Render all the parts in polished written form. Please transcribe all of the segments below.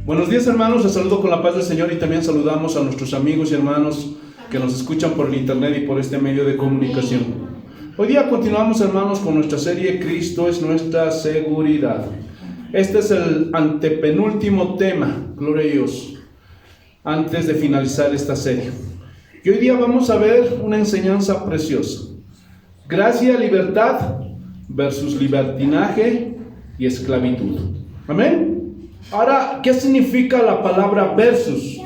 Buenos días, hermanos, les saludo con la paz del Señor y también saludamos a nuestros amigos y hermanos que nos escuchan por el internet y por este medio de comunicación. Hoy día continuamos, hermanos, con nuestra serie Cristo es nuestra seguridad. Este es el antepenúltimo tema, gloria a Dios, antes de finalizar esta serie. Y hoy día vamos a ver una enseñanza preciosa. Gracia, libertad versus libertinaje y esclavitud. Amén. Ahora, ¿qué significa la palabra versus?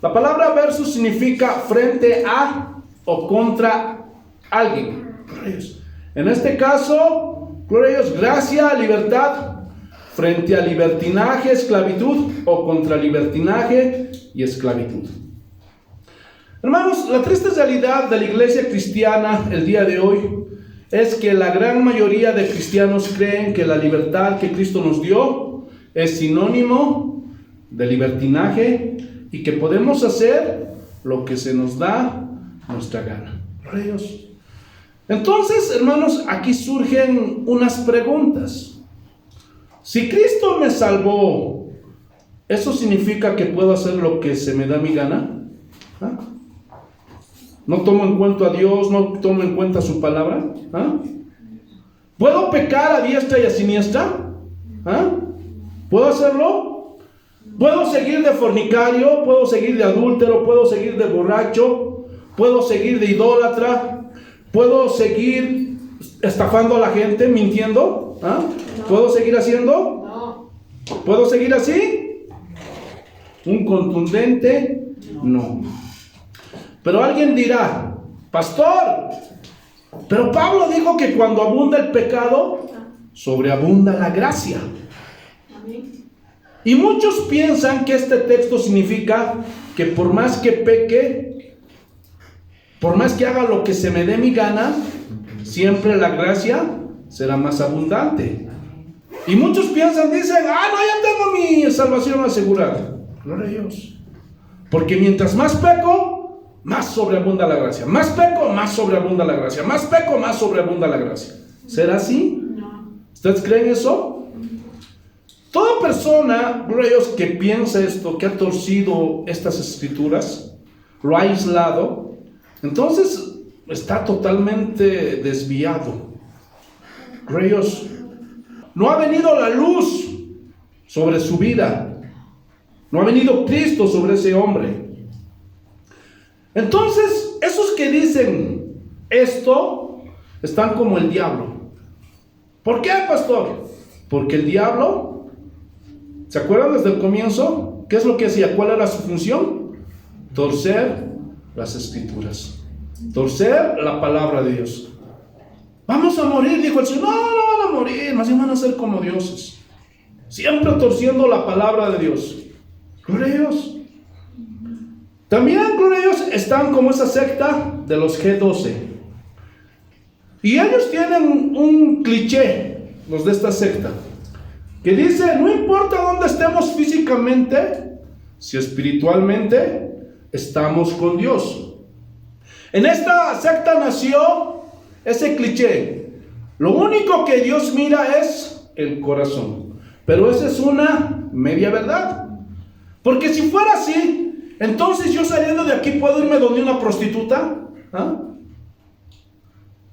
La palabra versus significa frente a o contra alguien. En este caso, gloria a Dios, gracia, libertad frente a libertinaje, esclavitud o contra libertinaje y esclavitud. Hermanos, la triste realidad de la iglesia cristiana el día de hoy es que la gran mayoría de cristianos creen que la libertad que Cristo nos dio es sinónimo de libertinaje y que podemos hacer lo que se nos da nuestra gana. Dios. Entonces, hermanos, aquí surgen unas preguntas. Si Cristo me salvó, ¿eso significa que puedo hacer lo que se me da mi gana? ¿Ah? ¿No tomo en cuenta a Dios? ¿No tomo en cuenta su palabra? ¿Ah? ¿Puedo pecar a diestra y a siniestra? ¿Ah? ¿Puedo hacerlo? ¿Puedo seguir de fornicario? ¿Puedo seguir de adúltero? ¿Puedo seguir de borracho? ¿Puedo seguir de idólatra? ¿Puedo seguir estafando a la gente, mintiendo? ¿Ah? No. ¿Puedo seguir haciendo? No. ¿Puedo seguir así? Un contundente no. Pero alguien dirá, pastor, pero Pablo dijo que cuando abunda el pecado, sobreabunda la gracia. Y muchos piensan que este texto significa que por más que peque, por más que haga lo que se me dé mi gana, siempre la gracia será más abundante. Y muchos piensan, dicen, no, ya tengo mi salvación asegurada. Gloria a Dios. Porque mientras más peco, más sobreabunda la gracia. Más peco, más sobreabunda la gracia. Más peco, más sobreabunda la gracia. ¿Será así? No. ¿Ustedes creen eso? Toda persona, gloria a Dios, que piensa esto, que ha torcido estas escrituras, lo ha aislado, entonces está totalmente desviado. Gloria a Dios. No ha venido la luz sobre su vida. No ha venido Cristo sobre ese hombre. Entonces, esos que dicen esto, están como el diablo. ¿Por qué, pastor? Porque el diablo, ¿se acuerdan desde el comienzo? ¿Qué es lo que hacía? ¿Cuál era su función? Torcer las escrituras. Torcer la palabra de Dios. Vamos a morir, dijo el Señor. No van a morir, más bien van a ser como dioses. Siempre torciendo la palabra de Dios. Gloria a Dios. También, gloria a Dios, están como esa secta de los G12. Y ellos tienen un cliché, los de esta secta, que dice, no importa dónde estemos físicamente, si espiritualmente estamos con Dios. En esta secta nació ese cliché. Lo único que Dios mira es el corazón. Pero esa es una media verdad. Porque si fuera así, entonces yo saliendo de aquí puedo irme donde una prostituta. ¿Ah?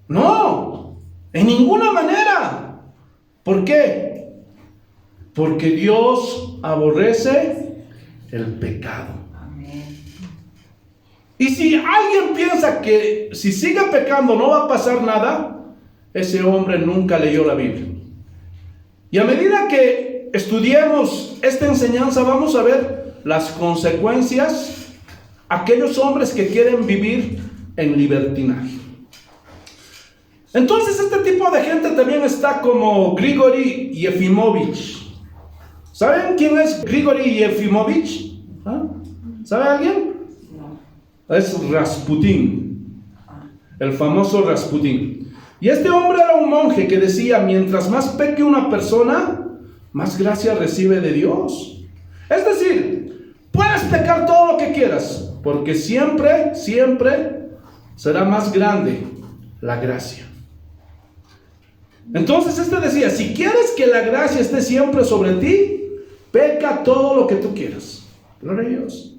No, en ninguna manera. ¿Por qué? Porque Dios aborrece el pecado. Y si alguien piensa que si sigue pecando no va a pasar nada, ese hombre nunca leyó la Biblia. Y a medida que estudiemos esta enseñanza, vamos a ver las consecuencias a aquellos hombres que quieren vivir en libertinaje. Entonces este tipo de gente también está como Grigori Yefimovich. ¿Saben quién es Grigori Yefimovich? ¿Ah? ¿Sabe alguien? No. Es Rasputín, el famoso Rasputín. Y este hombre era un monje que decía, mientras más peque una persona, más gracia recibe de Dios. Es decir, puedes pecar todo lo que quieras, porque siempre será más grande la gracia. Entonces este decía, si quieres que la gracia esté siempre sobre ti, peca todo lo que tú quieras. Gloria a Dios.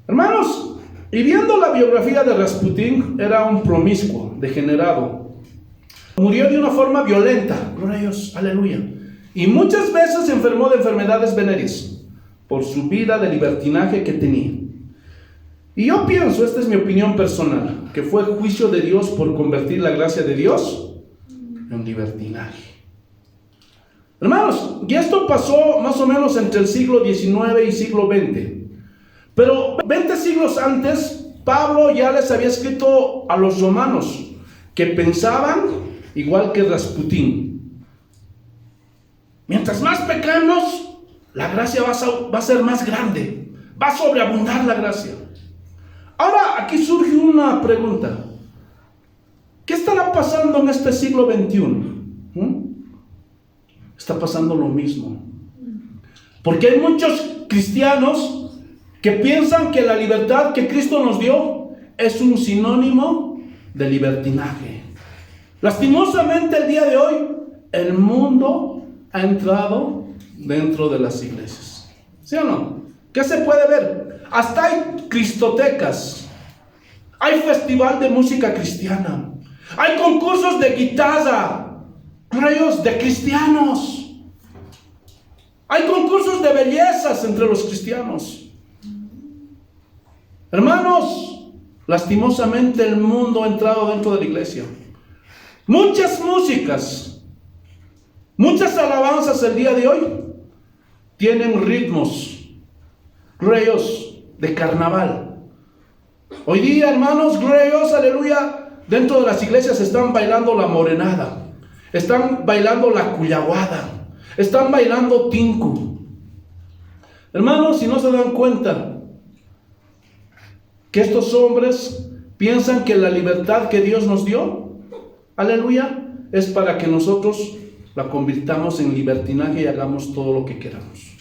Hermanos, y viendo la biografía de Rasputín, era un promiscuo, degenerado. Murió de una forma violenta. Gloria a Dios, aleluya. Y muchas veces se enfermó de enfermedades venéreas por su vida de libertinaje que tenía. Y yo pienso, esta es mi opinión personal, que fue juicio de Dios por convertir la gracia de Dios en libertinaje. Hermanos, y esto pasó más o menos entre el siglo XIX y siglo XX. Pero 20 siglos antes, Pablo ya les había escrito a los romanos que pensaban igual que Rasputín. Mientras más pecamos, la gracia va a ser más grande, va a sobreabundar la gracia. Ahora aquí surge una pregunta. ¿Qué estará pasando en este siglo XXI? Está pasando lo mismo. Porque hay muchos cristianos que piensan que la libertad que Cristo nos dio es un sinónimo de libertinaje. Lastimosamente el día de hoy, el mundo ha entrado dentro de las iglesias. ¿Sí o no? ¿Qué se puede ver? Hasta hay cristotecas, hay festival de música cristiana, hay concursos de guitarra, rayos de cristianos, hay concursos de bellezas entre los cristianos. Hermanos, lastimosamente el mundo ha entrado dentro de la iglesia. Muchas músicas, muchas alabanzas el día de hoy tienen ritmos, rayos de carnaval. Hoy día, hermanos, gloria a Dios, aleluya, dentro de las iglesias están bailando la morenada, están bailando la cuyaguada, están bailando tinku. Hermanos, si no se dan cuenta que estos hombres piensan que la libertad que Dios nos dio, aleluya, es para que nosotros la convirtamos en libertinaje y hagamos todo lo que queramos.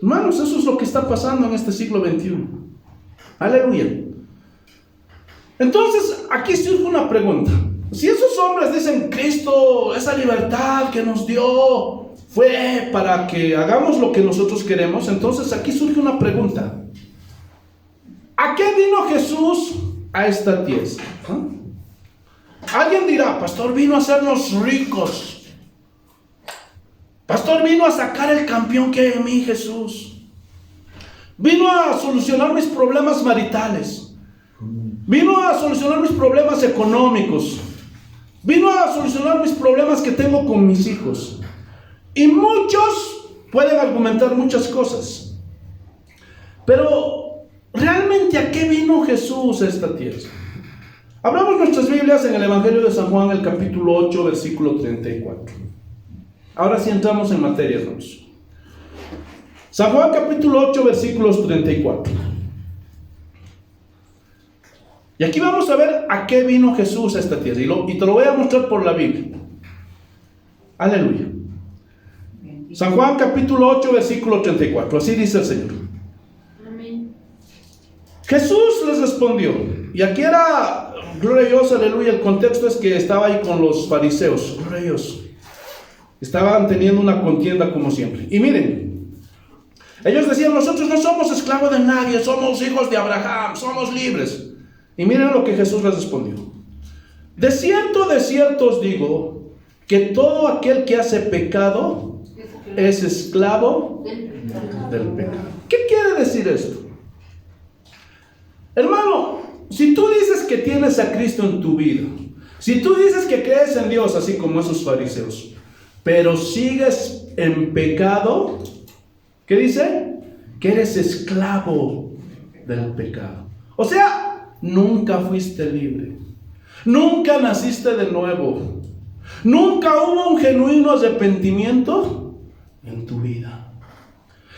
Hermanos, eso es lo que está pasando en este siglo XXI. Aleluya. Entonces, aquí surge una pregunta. Si esos hombres dicen, Cristo, esa libertad que nos dio fue para que hagamos lo que nosotros queremos, entonces aquí surge una pregunta. ¿A qué vino Jesús a esta tierra? Alguien dirá, pastor, vino a hacernos ricos. Pastor, vino a sacar el campeón que hay en mí, Jesús. Vino a solucionar mis problemas maritales. Vino a solucionar mis problemas económicos. Vino a solucionar mis problemas que tengo con mis hijos. Y muchos pueden argumentar muchas cosas. Pero, ¿realmente a qué vino Jesús a esta tierra? Abramos nuestras Biblias en el Evangelio de San Juan, el capítulo 8, versículo 34. Ahora sí entramos en materia, hermanos. San Juan, capítulo 8, versículos 34. Y aquí vamos a ver a qué vino Jesús a esta tierra. Y te lo voy a mostrar por la Biblia. Aleluya. San Juan, capítulo 8, versículo 34. Así dice el Señor. Amén. Jesús les respondió. Y aquí era, gloria a Dios, aleluya. El contexto es que estaba ahí con los fariseos. Gloria a Dios. Estaban teniendo una contienda como siempre. Y miren, ellos decían, nosotros no somos esclavos de nadie, somos hijos de Abraham, somos libres. Y miren lo que Jesús les respondió. De cierto os digo, que todo aquel que hace pecado es esclavo del pecado. ¿Qué quiere decir esto? Hermano, si tú dices que tienes a Cristo en tu vida, si tú dices que crees en Dios, así como esos fariseos, pero sigues en pecado, ¿qué dice? Que eres esclavo del pecado. O sea, nunca fuiste libre. Nunca naciste de nuevo. Nunca hubo un genuino arrepentimiento en tu vida.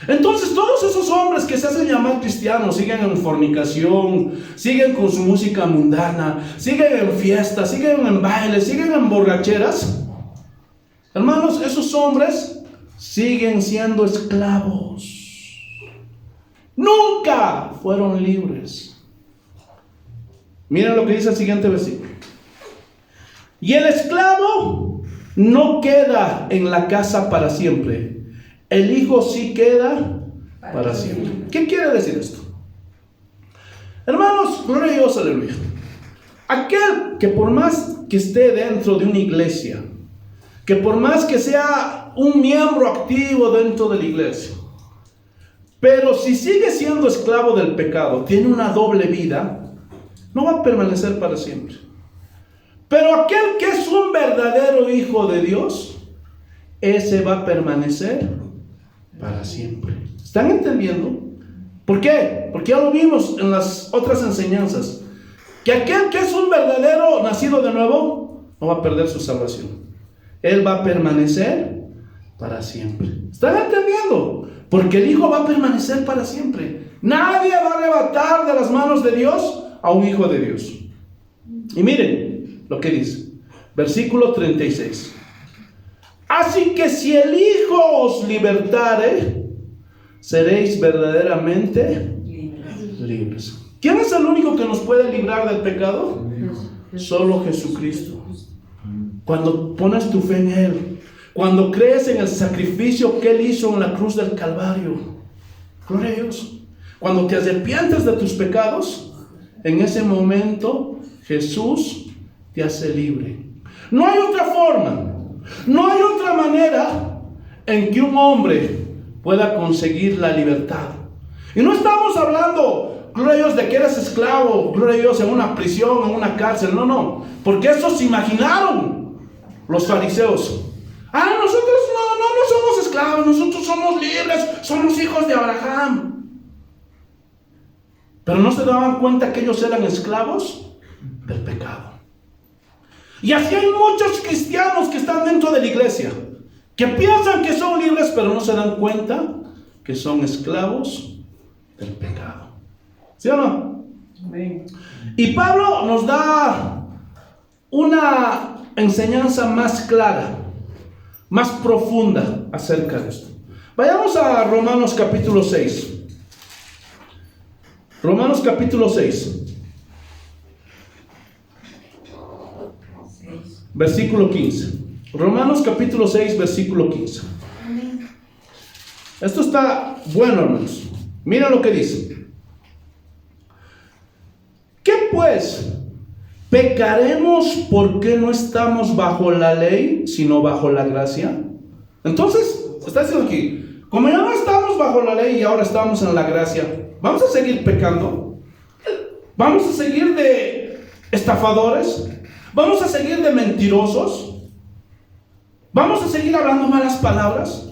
Entonces todos esos hombres que se hacen llamar cristianos siguen en fornicación, siguen con su música mundana, siguen en fiestas, siguen en bailes, siguen en borracheras. Hermanos, esos hombres siguen siendo esclavos. Nunca fueron libres. Miren lo que dice el siguiente versículo. Y el esclavo no queda en la casa para siempre. el Hijo sí queda para siempre. ¿Qué quiere decir esto? Hermanos, gloria a Dios, aleluya. Aquel que por más que esté dentro de una iglesia, que por más que sea un miembro activo dentro de la iglesia, pero si sigue siendo esclavo del pecado, tiene una doble vida, no va a permanecer para siempre. Pero aquel que es un verdadero hijo de Dios, ese va a permanecer para siempre. ¿Están entendiendo? ¿Por qué? Porque ya lo vimos en las otras enseñanzas, que aquel que es un verdadero nacido de nuevo, no va a perder su salvación. Él va a permanecer para siempre. ¿Están entendiendo? Porque el Hijo va a permanecer para siempre. Nadie va a arrebatar de las manos de Dios a un hijo de Dios. Y miren lo que dice, versículo 36. Así que si el Hijo os libertare, seréis verdaderamente libres. ¿Quién es el único que nos puede librar del pecado? Solo Jesucristo. Cuando pones tu fe en Él, cuando crees en el sacrificio que Él hizo en la cruz del Calvario, gloria a Dios. Cuando te arrepientes de tus pecados, en ese momento Jesús te hace libre. No hay otra forma, no hay otra manera en que un hombre pueda conseguir la libertad. Y no estamos hablando, gloria a Dios, de que eres esclavo, gloria a Dios, en una prisión, en una cárcel. No, porque eso se imaginaron los fariseos. Nosotros no somos esclavos, nosotros somos libres, somos hijos de Abraham. Pero no se daban cuenta que ellos eran esclavos del pecado. Y así hay muchos cristianos que están dentro de la iglesia, que piensan que son libres, pero no se dan cuenta que son esclavos del pecado. ¿Sí o no? Amén. Y Pablo nos da una enseñanza más clara, más profunda acerca de esto. Vayamos a Romanos capítulo 6. Romanos capítulo 6. Versículo 15. Romanos capítulo 6, versículo 15. Esto está bueno, hermanos. Mira lo que dice. ¿Qué pues? ¿Pecaremos porque no estamos bajo la ley, sino bajo la gracia? Entonces, está diciendo aquí, como ya no estamos bajo la ley y ahora estamos en la gracia, ¿vamos a seguir pecando? ¿Vamos a seguir de estafadores? ¿Vamos a seguir de mentirosos? ¿Vamos a seguir hablando malas palabras?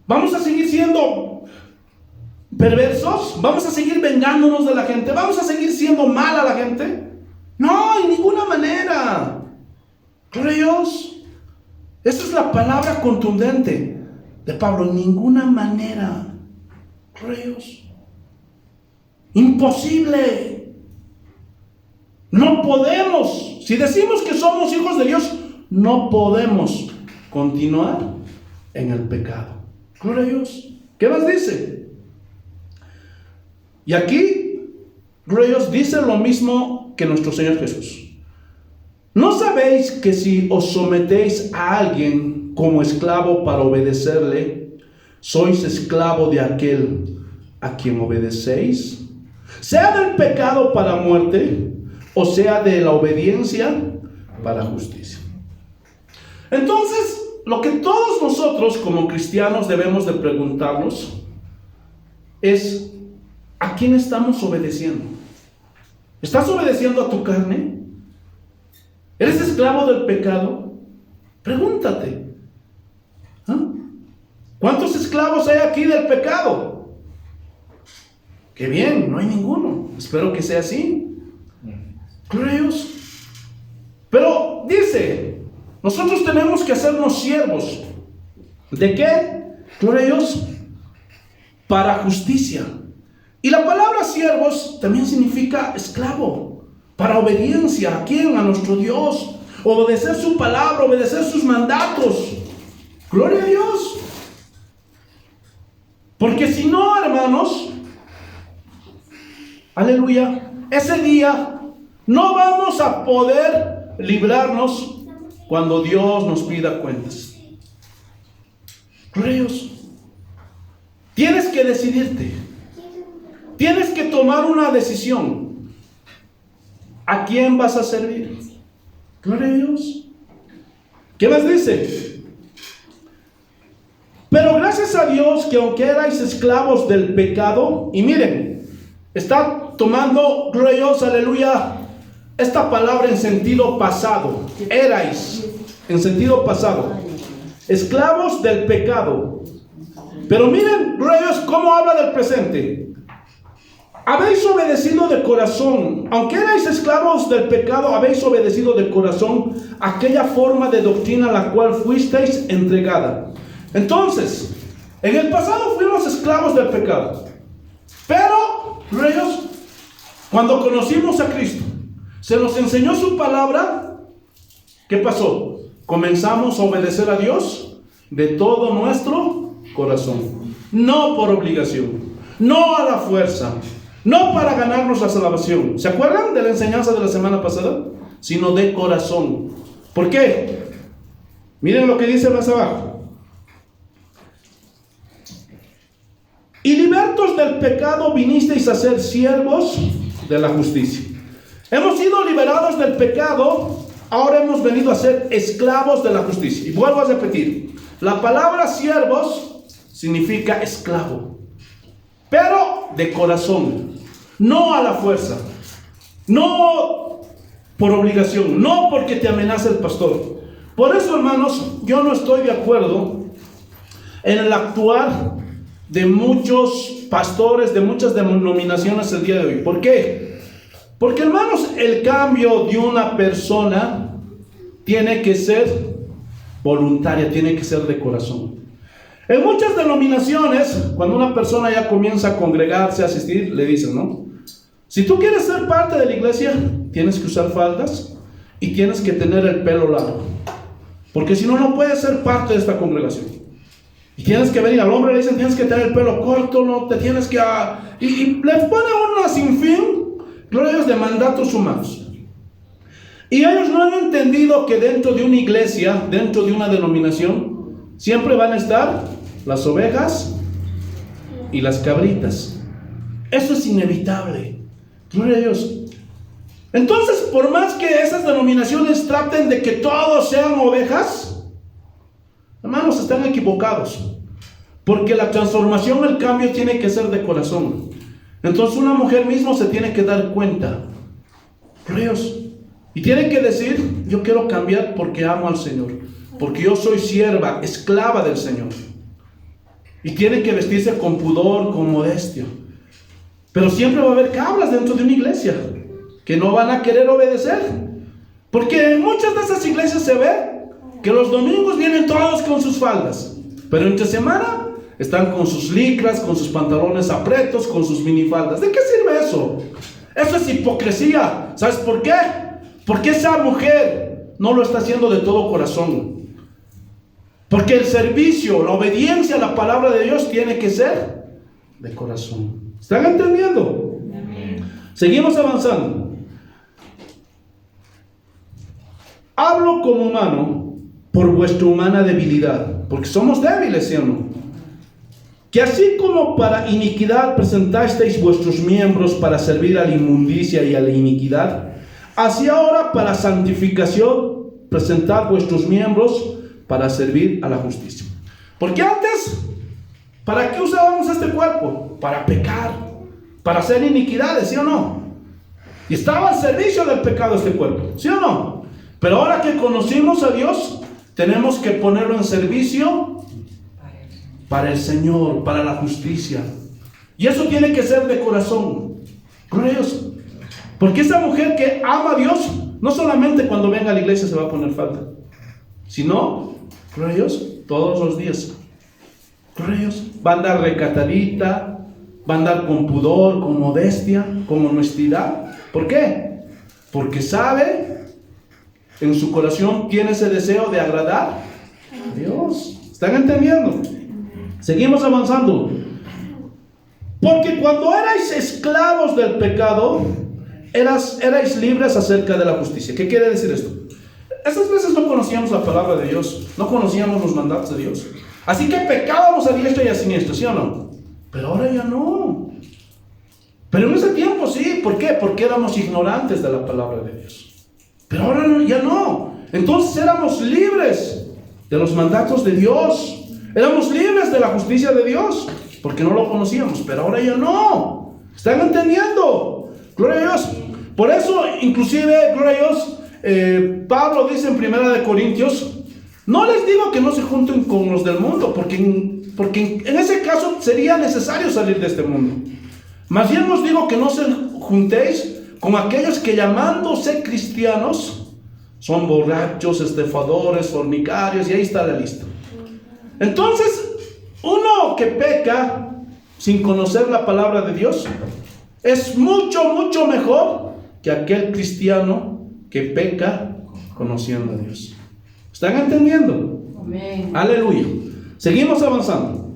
¿Vamos a seguir siendo perversos? ¿Vamos a seguir vengándonos de la gente? ¿Vamos a seguir siendo mal a la gente? No, en ninguna manera. Gloria a Dios. Esa es la palabra contundente de Pablo. En ninguna manera. Gloria a Dios. Imposible. No podemos. Si decimos que somos hijos de Dios, no podemos continuar en el pecado. Gloria a Dios. ¿Qué más dice? Y aquí, gloria a Dios, dice lo mismo que nuestro Señor Jesús. ¿No sabéis que si os sometéis a alguien como esclavo para obedecerle, sois esclavo de aquel a quien obedecéis? Sea del pecado para muerte, o sea de la obediencia para justicia. Entonces, lo que todos nosotros como cristianos debemos de preguntarnos es: ¿a quién estamos obedeciendo? ¿Estás obedeciendo a tu carne? ¿Eres esclavo del pecado? Pregúntate. ¿Cuántos esclavos hay aquí del pecado? Qué bien, no hay ninguno. Espero que sea así. Gloria a Dios. Pero dice, nosotros tenemos que hacernos siervos. ¿De qué? Gloria a Dios. Para justicia. Y la palabra siervos también significa esclavo. Para obediencia. ¿A quién? A nuestro Dios. Obedecer su palabra, obedecer sus mandatos. Gloria a Dios. Porque si no, hermanos, aleluya, ese día no vamos a poder librarnos cuando Dios nos pida cuentas. Gloria a Dios. Tienes que decidirte. Tienes que tomar una decisión. ¿A quién vas a servir? Gloria a Dios. ¿Qué más dice? Pero gracias a Dios que aunque erais esclavos del pecado, y miren, está tomando, gloria a Dios, aleluya, esta palabra en sentido pasado. Erais, en sentido pasado, esclavos del pecado. Pero miren, gloria a Dios, cómo habla del presente. Habéis obedecido de corazón, aunque erais esclavos del pecado, habéis obedecido de corazón aquella forma de doctrina a la cual fuisteis entregada. Entonces, en el pasado fuimos esclavos del pecado. Pero, gloria a Dios, cuando conocimos a Cristo, se nos enseñó su palabra. ¿Qué pasó? Comenzamos a obedecer a Dios de todo nuestro corazón. No por obligación, no a la fuerza, no para ganarnos la salvación. ¿Se acuerdan de la enseñanza de la semana pasada? Sino de corazón. ¿Por qué? Miren lo que dice más abajo. Y libertos del pecado vinisteis a ser siervos de la justicia. Hemos sido liberados del pecado, ahora hemos venido a ser esclavos de la justicia. Y vuelvo a repetir, la palabra siervos significa esclavo, pero de corazón, no a la fuerza, no por obligación, no porque te amenaza el pastor. Por eso, hermanos, yo no estoy de acuerdo en el actuar de muchos pastores, de muchas denominaciones el día de hoy. ¿Por qué? Porque, hermanos, el cambio de una persona tiene que ser voluntaria, tiene que ser de corazón. En muchas denominaciones, cuando una persona ya comienza a congregarse, a asistir, le dicen, ¿no? Si tú quieres ser parte de la iglesia, tienes que usar faldas y tienes que tener el pelo largo, porque si no, no puedes ser parte de esta congregación. Y tienes que venir al hombre, le dicen, tienes que tener el pelo corto, no te tienes que... Y les pone una sinfín, gloria a Dios, de mandatos humanos. Y ellos no han entendido que dentro de una iglesia, dentro de una denominación, siempre van a estar las ovejas y las cabritas. Eso es inevitable. Gloria a Dios. Entonces, por más que esas denominaciones traten de que todos sean ovejas, hermanos, están equivocados. Porque la transformación, el cambio tiene que ser de corazón. Entonces una mujer mismo se tiene que dar cuenta. Gloria a Dios. Y tiene que decir, yo quiero cambiar porque amo al Señor. Porque yo soy sierva, esclava del Señor. Y tiene que vestirse con pudor, con modestia. Pero siempre va a haber cabras dentro de una iglesia que no van a querer obedecer. Porque en muchas de esas iglesias se ve que los domingos vienen todos con sus faldas, pero entre semana están con sus licras, con sus pantalones apretos, con sus minifaldas. ¿De qué sirve eso? Eso es hipocresía. ¿Sabes por qué? Porque esa mujer no lo está haciendo de todo corazón. Porque el servicio, la obediencia a la palabra de Dios tiene que ser de corazón. ¿Están entendiendo? Seguimos avanzando. Hablo como humano por vuestra humana debilidad, porque somos débiles, ¿sí o no? Que así como para iniquidad presentasteis vuestros miembros para servir a la inmundicia y a la iniquidad, así ahora para santificación presentad vuestros miembros para servir a la justicia. Porque antes, ¿para qué usábamos este cuerpo? Para pecar, para hacer iniquidades, ¿sí o no? Y estaba al servicio del pecado este cuerpo, ¿sí o no? Pero ahora que conocimos a Dios, tenemos que ponerlo en servicio para el Señor, para la justicia. Y eso tiene que ser de corazón. Gloria a Dios. Porque esa mujer que ama a Dios, no solamente cuando venga a la iglesia se va a poner falta, sino, gloria a Dios, todos los días. Gloria a Dios. Va a andar recatadita, va a andar con pudor, con modestia, con honestidad. ¿Por qué? Porque sabe, en su corazón tiene ese deseo de agradar a Dios. ¿Están entendiendo? Seguimos avanzando. Porque cuando erais esclavos del pecado, erais libres acerca de la justicia. ¿Qué quiere decir esto? Esas veces no conocíamos la palabra de Dios, no conocíamos los mandatos de Dios. Así que pecábamos a diestra y a siniestra, ¿sí o no? Pero ahora ya no. Pero en ese tiempo sí. ¿Por qué? Porque éramos ignorantes de la palabra de Dios. Pero ahora no, ya no. Entonces éramos libres de los mandatos de Dios. Éramos libres de la justicia de Dios, porque no lo conocíamos. Pero ahora ya no. ¿Están entendiendo? Gloria a Dios. Por eso, inclusive, gloria a Dios, Pablo dice en 1 Corintios, no les digo que no se junten con los del mundo, porque en ese caso sería necesario salir de este mundo. Más bien os digo que no se juntéis con aquellos que, llamándose cristianos, son borrachos, estafadores, fornicarios, y ahí está la lista. Entonces, uno que peca sin conocer la palabra de Dios es mucho, mucho mejor que aquel cristiano que peca conociendo a Dios. ¿Están entendiendo? Amén. Aleluya. Seguimos avanzando.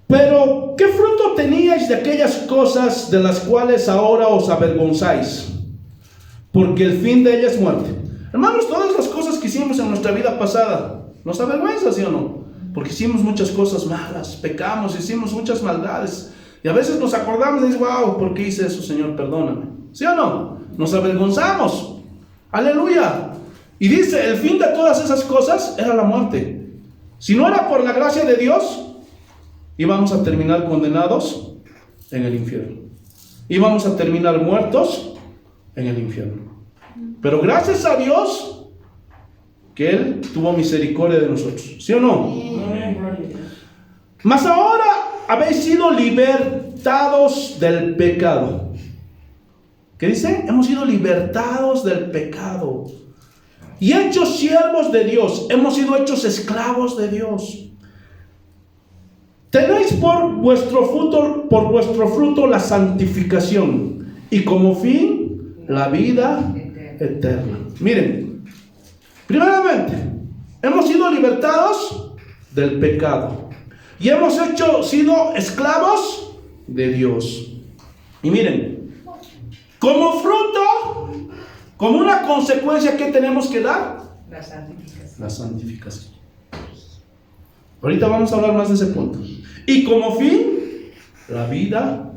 Pero, ¿qué fruto teníais de aquellas cosas de las cuales ahora os avergonzáis? Porque el fin de ellas es muerte. Hermanos, todas las cosas que hicimos en nuestra vida pasada, ¿nos avergüenza, sí o no? Porque hicimos muchas cosas malas, pecamos, hicimos muchas maldades. Y a veces nos acordamos y decimos, wow, ¿por qué hice eso, Señor? Perdóname. ¿Sí o no? Nos avergonzamos. Aleluya. Y dice, el fin de todas esas cosas era la muerte. Si no era por la gracia de Dios, íbamos a terminar condenados en el infierno. Íbamos a terminar muertos en el infierno. Pero gracias a Dios que Él tuvo misericordia de nosotros. ¿Sí o no? Mas ahora habéis sido libertados del pecado. ¿Qué dice? Hemos sido libertados del pecado y hechos siervos de Dios. Hemos sido hechos esclavos de Dios. Tenéis por vuestro fruto la santificación y como fin la vida eterna. Miren, primeramente, hemos sido libertados del pecado y hemos sido esclavos de Dios. Y miren, como fruto, como una consecuencia, ¿qué tenemos que dar? La santificación. La santificación. Ahorita vamos a hablar más de ese punto. Y como fin, la vida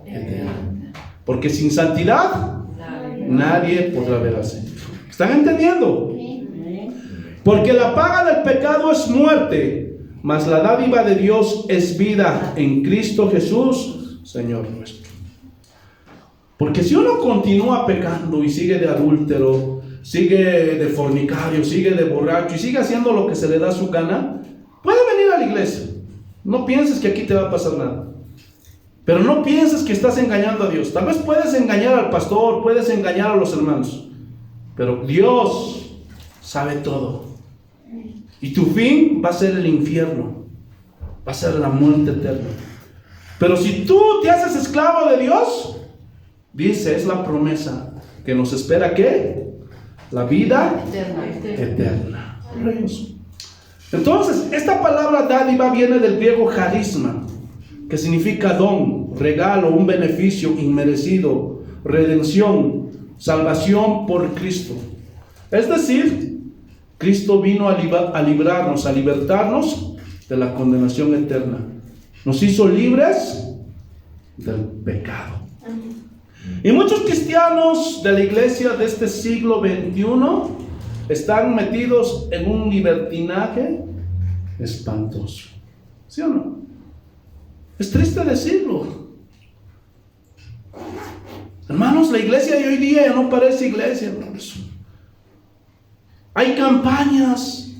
eterna. Porque sin santidad, nadie podrá ver al Señor. ¿Están entendiendo? Porque la paga del pecado es muerte, mas la dádiva de Dios es vida en Cristo Jesús, Señor nuestro. Porque si uno continúa pecando y sigue de adúltero, sigue de fornicario, sigue de borracho y sigue haciendo lo que se le da su gana, puede venir a la iglesia. No pienses que aquí te va a pasar nada. Pero no pienses que estás engañando a Dios. Tal vez puedes engañar al pastor, puedes engañar a los hermanos, pero Dios sabe todo. Y tu fin va a ser el infierno, va a ser la muerte eterna. Pero si tú te haces esclavo de Dios, dice, es la promesa que nos espera, ¿qué? La vida eterna. Entonces, esta palabra dádiva viene del griego charisma, que significa don, regalo, un beneficio inmerecido, redención, salvación por Cristo. Es decir, Cristo vino a librarnos, a libertarnos de la condenación eterna. Nos hizo libres del pecado. Y muchos cristianos de la iglesia de este siglo XXI están metidos en un libertinaje espantoso. ¿Sí o no? Es triste decirlo. Hermanos, la iglesia de hoy día ya no parece iglesia, hermanos. Hay campañas,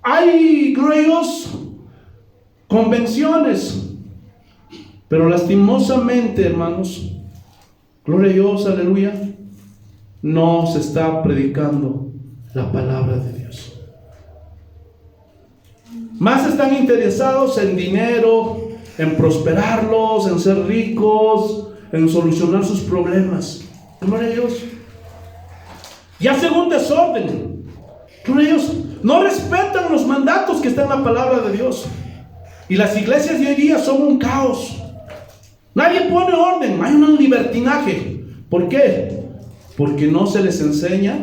hay glorios, convenciones, pero lastimosamente, hermanos, gloria a Dios, aleluya, no se está predicando la palabra de Dios. Más están interesados en dinero, en prosperarlos, en ser ricos, en solucionar sus problemas. Gloria a Dios. Y hacen un desorden. Gloria a Dios. No respetan los mandatos que están en la palabra de Dios. Y las iglesias de hoy día son un caos. Nadie pone orden, hay un libertinaje. ¿Por qué? Porque no se les enseña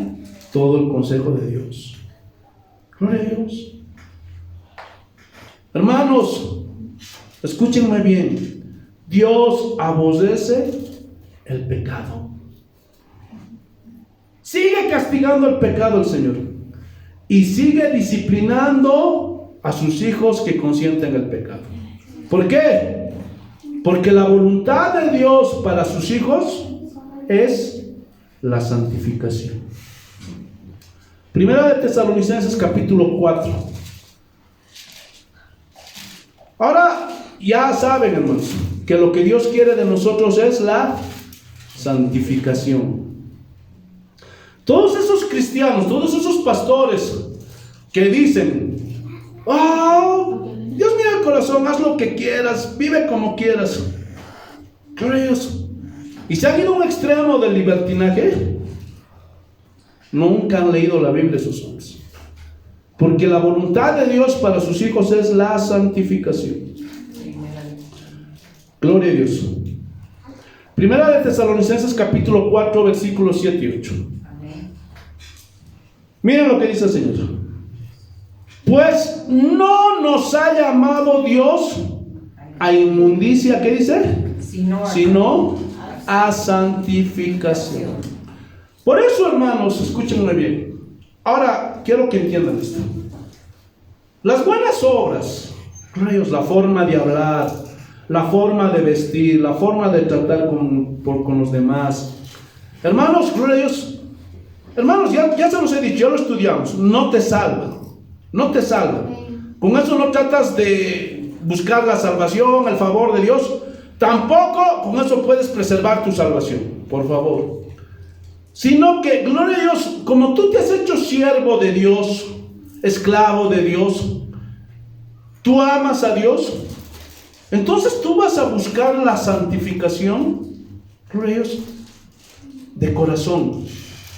todo el consejo de Dios. Gloria a Dios. Hermanos, escúchenme bien. Dios aborrece el pecado. Sigue castigando el pecado el Señor. Y sigue disciplinando a sus hijos que consienten el pecado. ¿Por qué? Porque la voluntad de Dios para sus hijos es la santificación. Primera de Tesalonicenses capítulo 4. Ahora ya saben, hermanos, que lo que Dios quiere de nosotros es la santificación. Todos esos cristianos, todos esos pastores que dicen: oh, Dios mira el corazón, haz lo que quieras, vive como quieras. Gloria a Dios. Y se han ido a un extremo del libertinaje. Nunca han leído la Biblia esos hombres. Porque la voluntad de Dios para sus hijos es la santificación. Gloria a Dios. Primera de Tesalonicenses capítulo 4 versículos 7 y 8. Miren lo que dice el Señor. Pues no nos ha llamado Dios a inmundicia, ¿qué dice? Sino a santificación. Por eso, hermanos, escúchenme bien. Ahora, quiero que entiendan esto. Las buenas obras, la forma de hablar, la forma de vestir, la forma de tratar con los demás. Hermanos, gloria a Dios. Hermanos, ya se los he dicho, ya lo estudiamos. No te salva. No te salva. Con eso no tratas de buscar la salvación, el favor de Dios. Tampoco con eso puedes preservar tu salvación, por favor. Sino que, gloria a Dios, como tú te has hecho siervo de Dios, esclavo de Dios, tú amas a Dios, entonces tú vas a buscar la santificación, gloria a Dios, de corazón.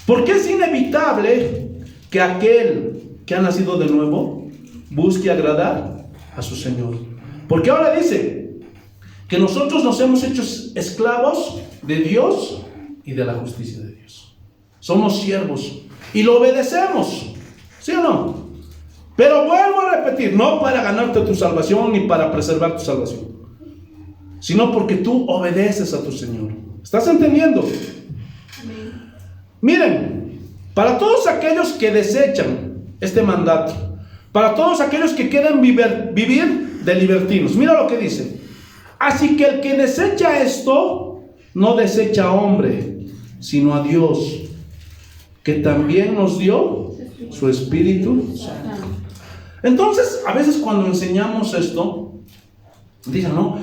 Porque es inevitable que aquel que ha nacido de nuevo busque agradar a su Señor. Porque ahora dice que nosotros nos hemos hecho esclavos de Dios y de la justicia de Dios. Somos siervos y lo obedecemos, ¿sí o no? Pero vuelvo a repetir, no para ganarte tu salvación ni para preservar tu salvación, sino porque tú obedeces a tu Señor. ¿Estás entendiendo? Miren, para todos aquellos que desechan este mandato, para todos aquellos que quieren vivir de libertinos, mira lo que dice. Así que el que desecha esto, no desecha a hombre, sino a Dios, que también nos dio su Espíritu Santo. Entonces, a veces cuando enseñamos esto, dicen, ¿no?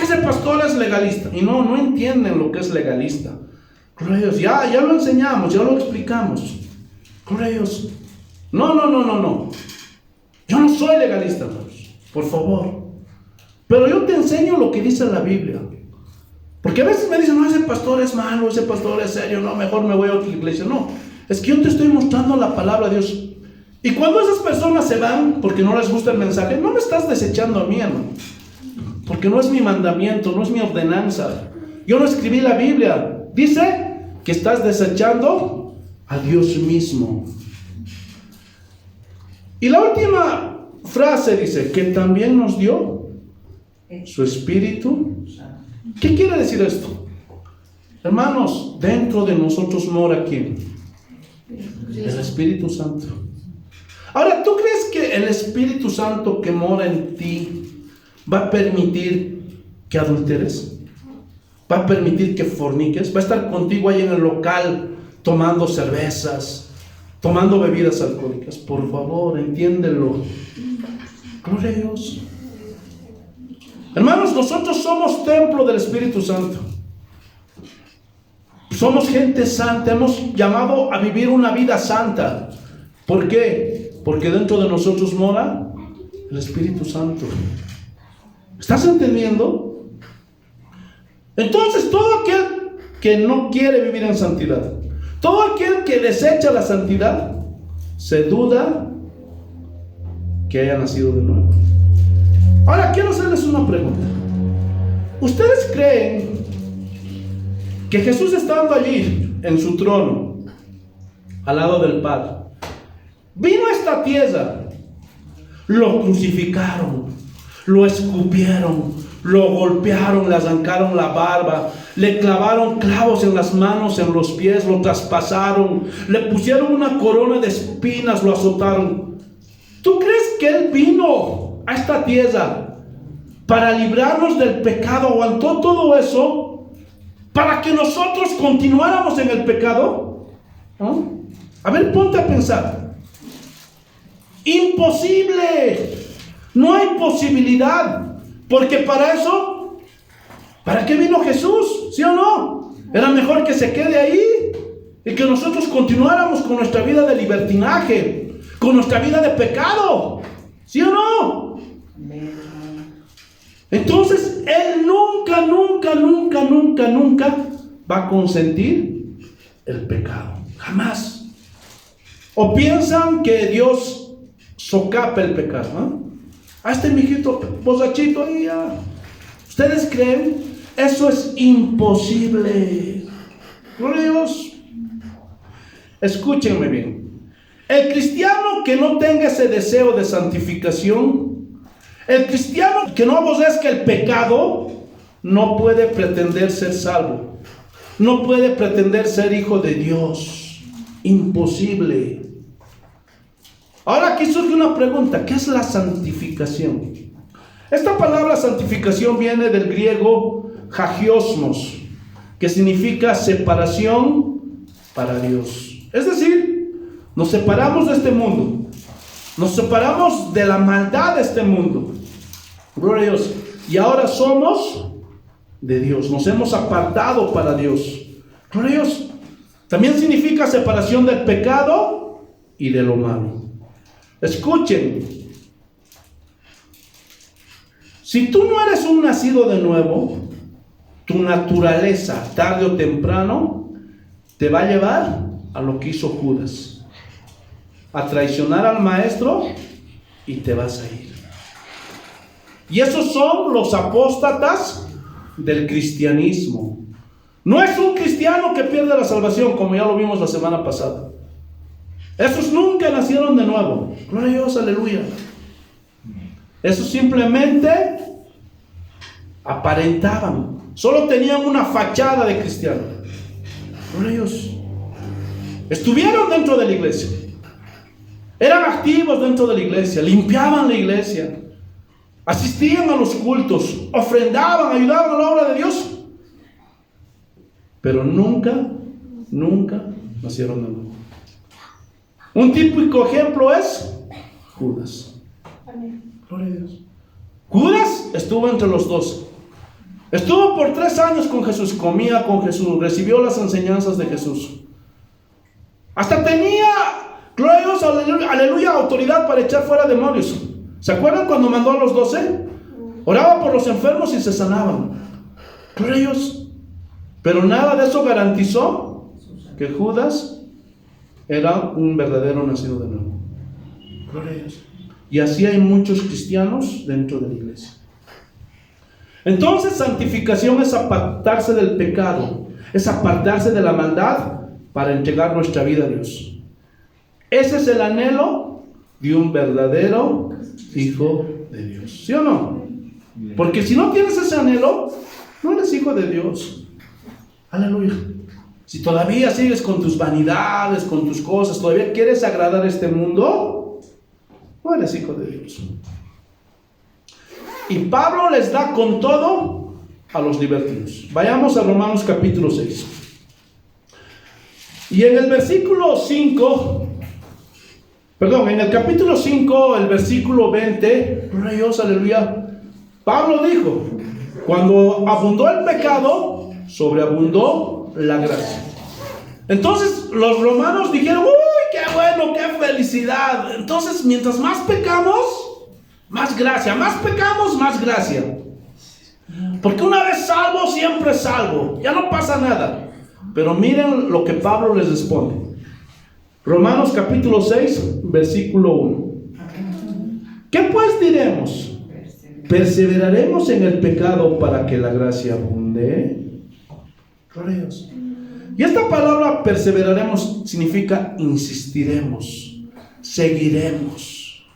Ese pastor es legalista. Y no entienden lo que es legalista. Gloria a Dios, ya lo enseñamos, ya lo explicamos. Gloria a Dios. No. Yo no soy legalista, hermanos, por favor. Pero yo te enseño lo que dice la Biblia. Porque a veces me dicen, no, ese pastor es malo, ese pastor es serio, no, mejor me voy a otra iglesia. No, es que yo te estoy mostrando la palabra de Dios. Y cuando esas personas se van porque no les gusta el mensaje, no me estás desechando a mí, hermano. Porque no es mi mandamiento, no es mi ordenanza. Yo no escribí la Biblia. Dice que estás desechando a Dios mismo. Y la última frase dice que también nos dio su Espíritu. ¿Qué quiere decir esto? Hermanos, dentro de nosotros mora ¿quién? El Espíritu Santo. Ahora, ¿tú crees que el Espíritu Santo que mora en ti va a permitir que adulteres? ¿Va a permitir que forniques? ¿Va a estar contigo ahí en el local tomando cervezas, tomando bebidas alcohólicas? Por favor, entiéndelo. Gloria a Dios. Hermanos, nosotros somos templo del Espíritu Santo. Somos gente santa. Hemos llamado a vivir una vida santa. ¿Por qué? Porque dentro de nosotros mora el Espíritu Santo. ¿Estás entendiendo? Entonces, todo aquel que no quiere vivir en santidad, todo aquel que desecha la santidad, se duda que haya nacido de nuevo. Ahora quiero hacerles una pregunta. ¿Ustedes creen que Jesús, estando allí en su trono, al lado del Padre, vino a esta tierra, lo crucificaron, lo escupieron, lo golpearon, le arrancaron la barba, le clavaron clavos en las manos, en los pies, lo traspasaron, le pusieron una corona de espinas, lo azotaron. ¿Tú crees que Él vino a esta tierra para librarnos del pecado? ¿Aguantó todo eso para que nosotros continuáramos en el pecado? ¿No? A ver, ponte a pensar. Imposible. No hay posibilidad. Porque para eso, ¿para qué vino Jesús? ¿Sí o no? Era mejor que se quede ahí y que nosotros continuáramos con nuestra vida de libertinaje, con nuestra vida de pecado. ¿Sí o no? Entonces, Él nunca va a consentir el pecado. Jamás. O piensan que Dios socapa el pecado, ¿no? A este mijito borrachito ahí ya. ¿Ustedes creen? Eso es imposible. Gloria a Dios. Escúchenme bien. El cristiano que no tenga ese deseo de santificación, el cristiano que no aborrezca el pecado, no puede pretender ser salvo. No puede pretender ser hijo de Dios. Imposible. Ahora aquí surge una pregunta. ¿Qué es la santificación? Esta palabra santificación viene del griego hagiosmos, que significa separación para Dios. Es decir, nos separamos de este mundo. Nos separamos de la maldad de este mundo. Gloria a Dios. Y ahora somos de Dios. Nos hemos apartado para Dios. Gloria a Dios. También significa separación del pecado y de lo malo. Escuchen, si tú no eres un nacido de nuevo, tu naturaleza, tarde o temprano, te va a llevar a lo que hizo Judas, a traicionar al maestro y te vas a ir. Y esos son los apóstatas del cristianismo. No es un cristiano que pierde la salvación, como ya lo vimos la semana pasada. Esos nunca nacieron de nuevo. Gloria a Dios, aleluya. Esos simplemente aparentaban. Solo tenían una fachada de cristiano. Gloria a Dios. Estuvieron dentro de la iglesia. Eran activos dentro de la iglesia. Limpiaban la iglesia. Asistían a los cultos. Ofrendaban, ayudaban a la obra de Dios. Pero nunca nacieron de nuevo. Un típico ejemplo es Judas. Gloria a Dios. Judas estuvo entre los 12. Estuvo por 3 años con Jesús, comía con Jesús, recibió las enseñanzas de Jesús. Hasta tenía, gloria a Dios, aleluya, autoridad para echar fuera demonios. ¿Se acuerdan cuando mandó a los 12? Oraba por los enfermos y se sanaban. Gloria a Dios. Pero nada de eso garantizó que Judas era un verdadero nacido de nuevo. Gloria a Dios. Y así hay muchos cristianos dentro de la iglesia. Entonces, santificación es apartarse del pecado, es apartarse de la maldad para entregar nuestra vida a Dios. Ese es el anhelo de un verdadero hijo de Dios. ¿Sí o no? Porque si no tienes ese anhelo, no eres hijo de Dios. Aleluya. Si todavía sigues con tus vanidades, con tus cosas, todavía quieres agradar a este mundo, no eres hijo de Dios. Y Pablo les da con todo a los libertinos. Vayamos a Romanos capítulo 6. Y en el versículo 5, en el capítulo 5, el versículo 20, gloria a Dios, aleluya, Pablo dijo: cuando abundó el pecado, sobreabundó la gracia. Entonces los romanos dijeron: uy, qué bueno, qué felicidad. Entonces, mientras más pecamos, más gracia. Más pecamos, más gracia. Porque una vez salvo, siempre salvo. Ya no pasa nada. Pero miren lo que Pablo les responde. Romanos capítulo 6, versículo 1. ¿Qué pues diremos? ¿Perseveraremos en el pecado para que la gracia abunde? Gloria a Dios. Y esta palabra perseveraremos significa insistiremos, seguiremos.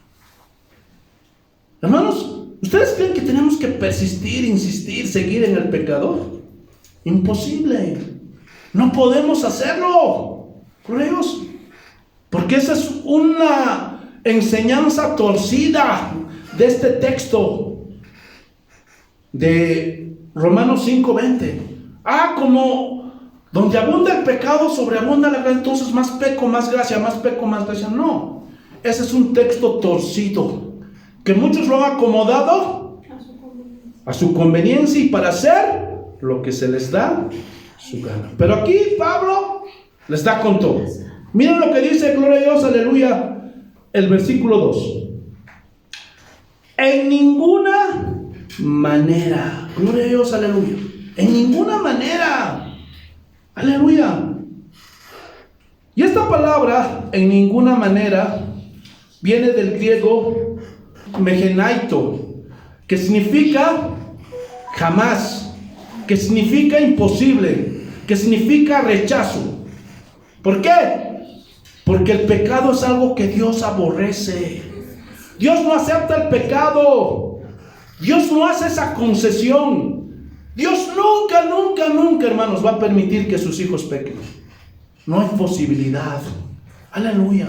Hermanos, ¿ustedes creen que tenemos que persistir, insistir, seguir en el pecado? Imposible. No podemos hacerlo. Gloria a Dios. Porque esa es una enseñanza torcida de este texto de Romanos 5:20. Como donde abunda el pecado, sobreabunda la gracia, entonces más peco, más gracia, más peco, más gracia. No, ese es un texto torcido, que muchos lo han acomodado a su conveniencia y para hacer lo que se les da su gana. Pero aquí Pablo les da con todo. Miren lo que dice, gloria a Dios, aleluya, el versículo 2. En ninguna manera, gloria a Dios, aleluya, en ninguna manera, aleluya. Y esta palabra, en ninguna manera, viene del griego megenaito, que significa jamás, que significa imposible, que significa rechazo. ¿Por qué? Porque el pecado es algo que Dios aborrece. Dios no acepta el pecado. Dios no hace esa concesión. Dios nunca, nunca, nunca, hermanos, va a permitir que sus hijos pequen. No hay posibilidad. Aleluya.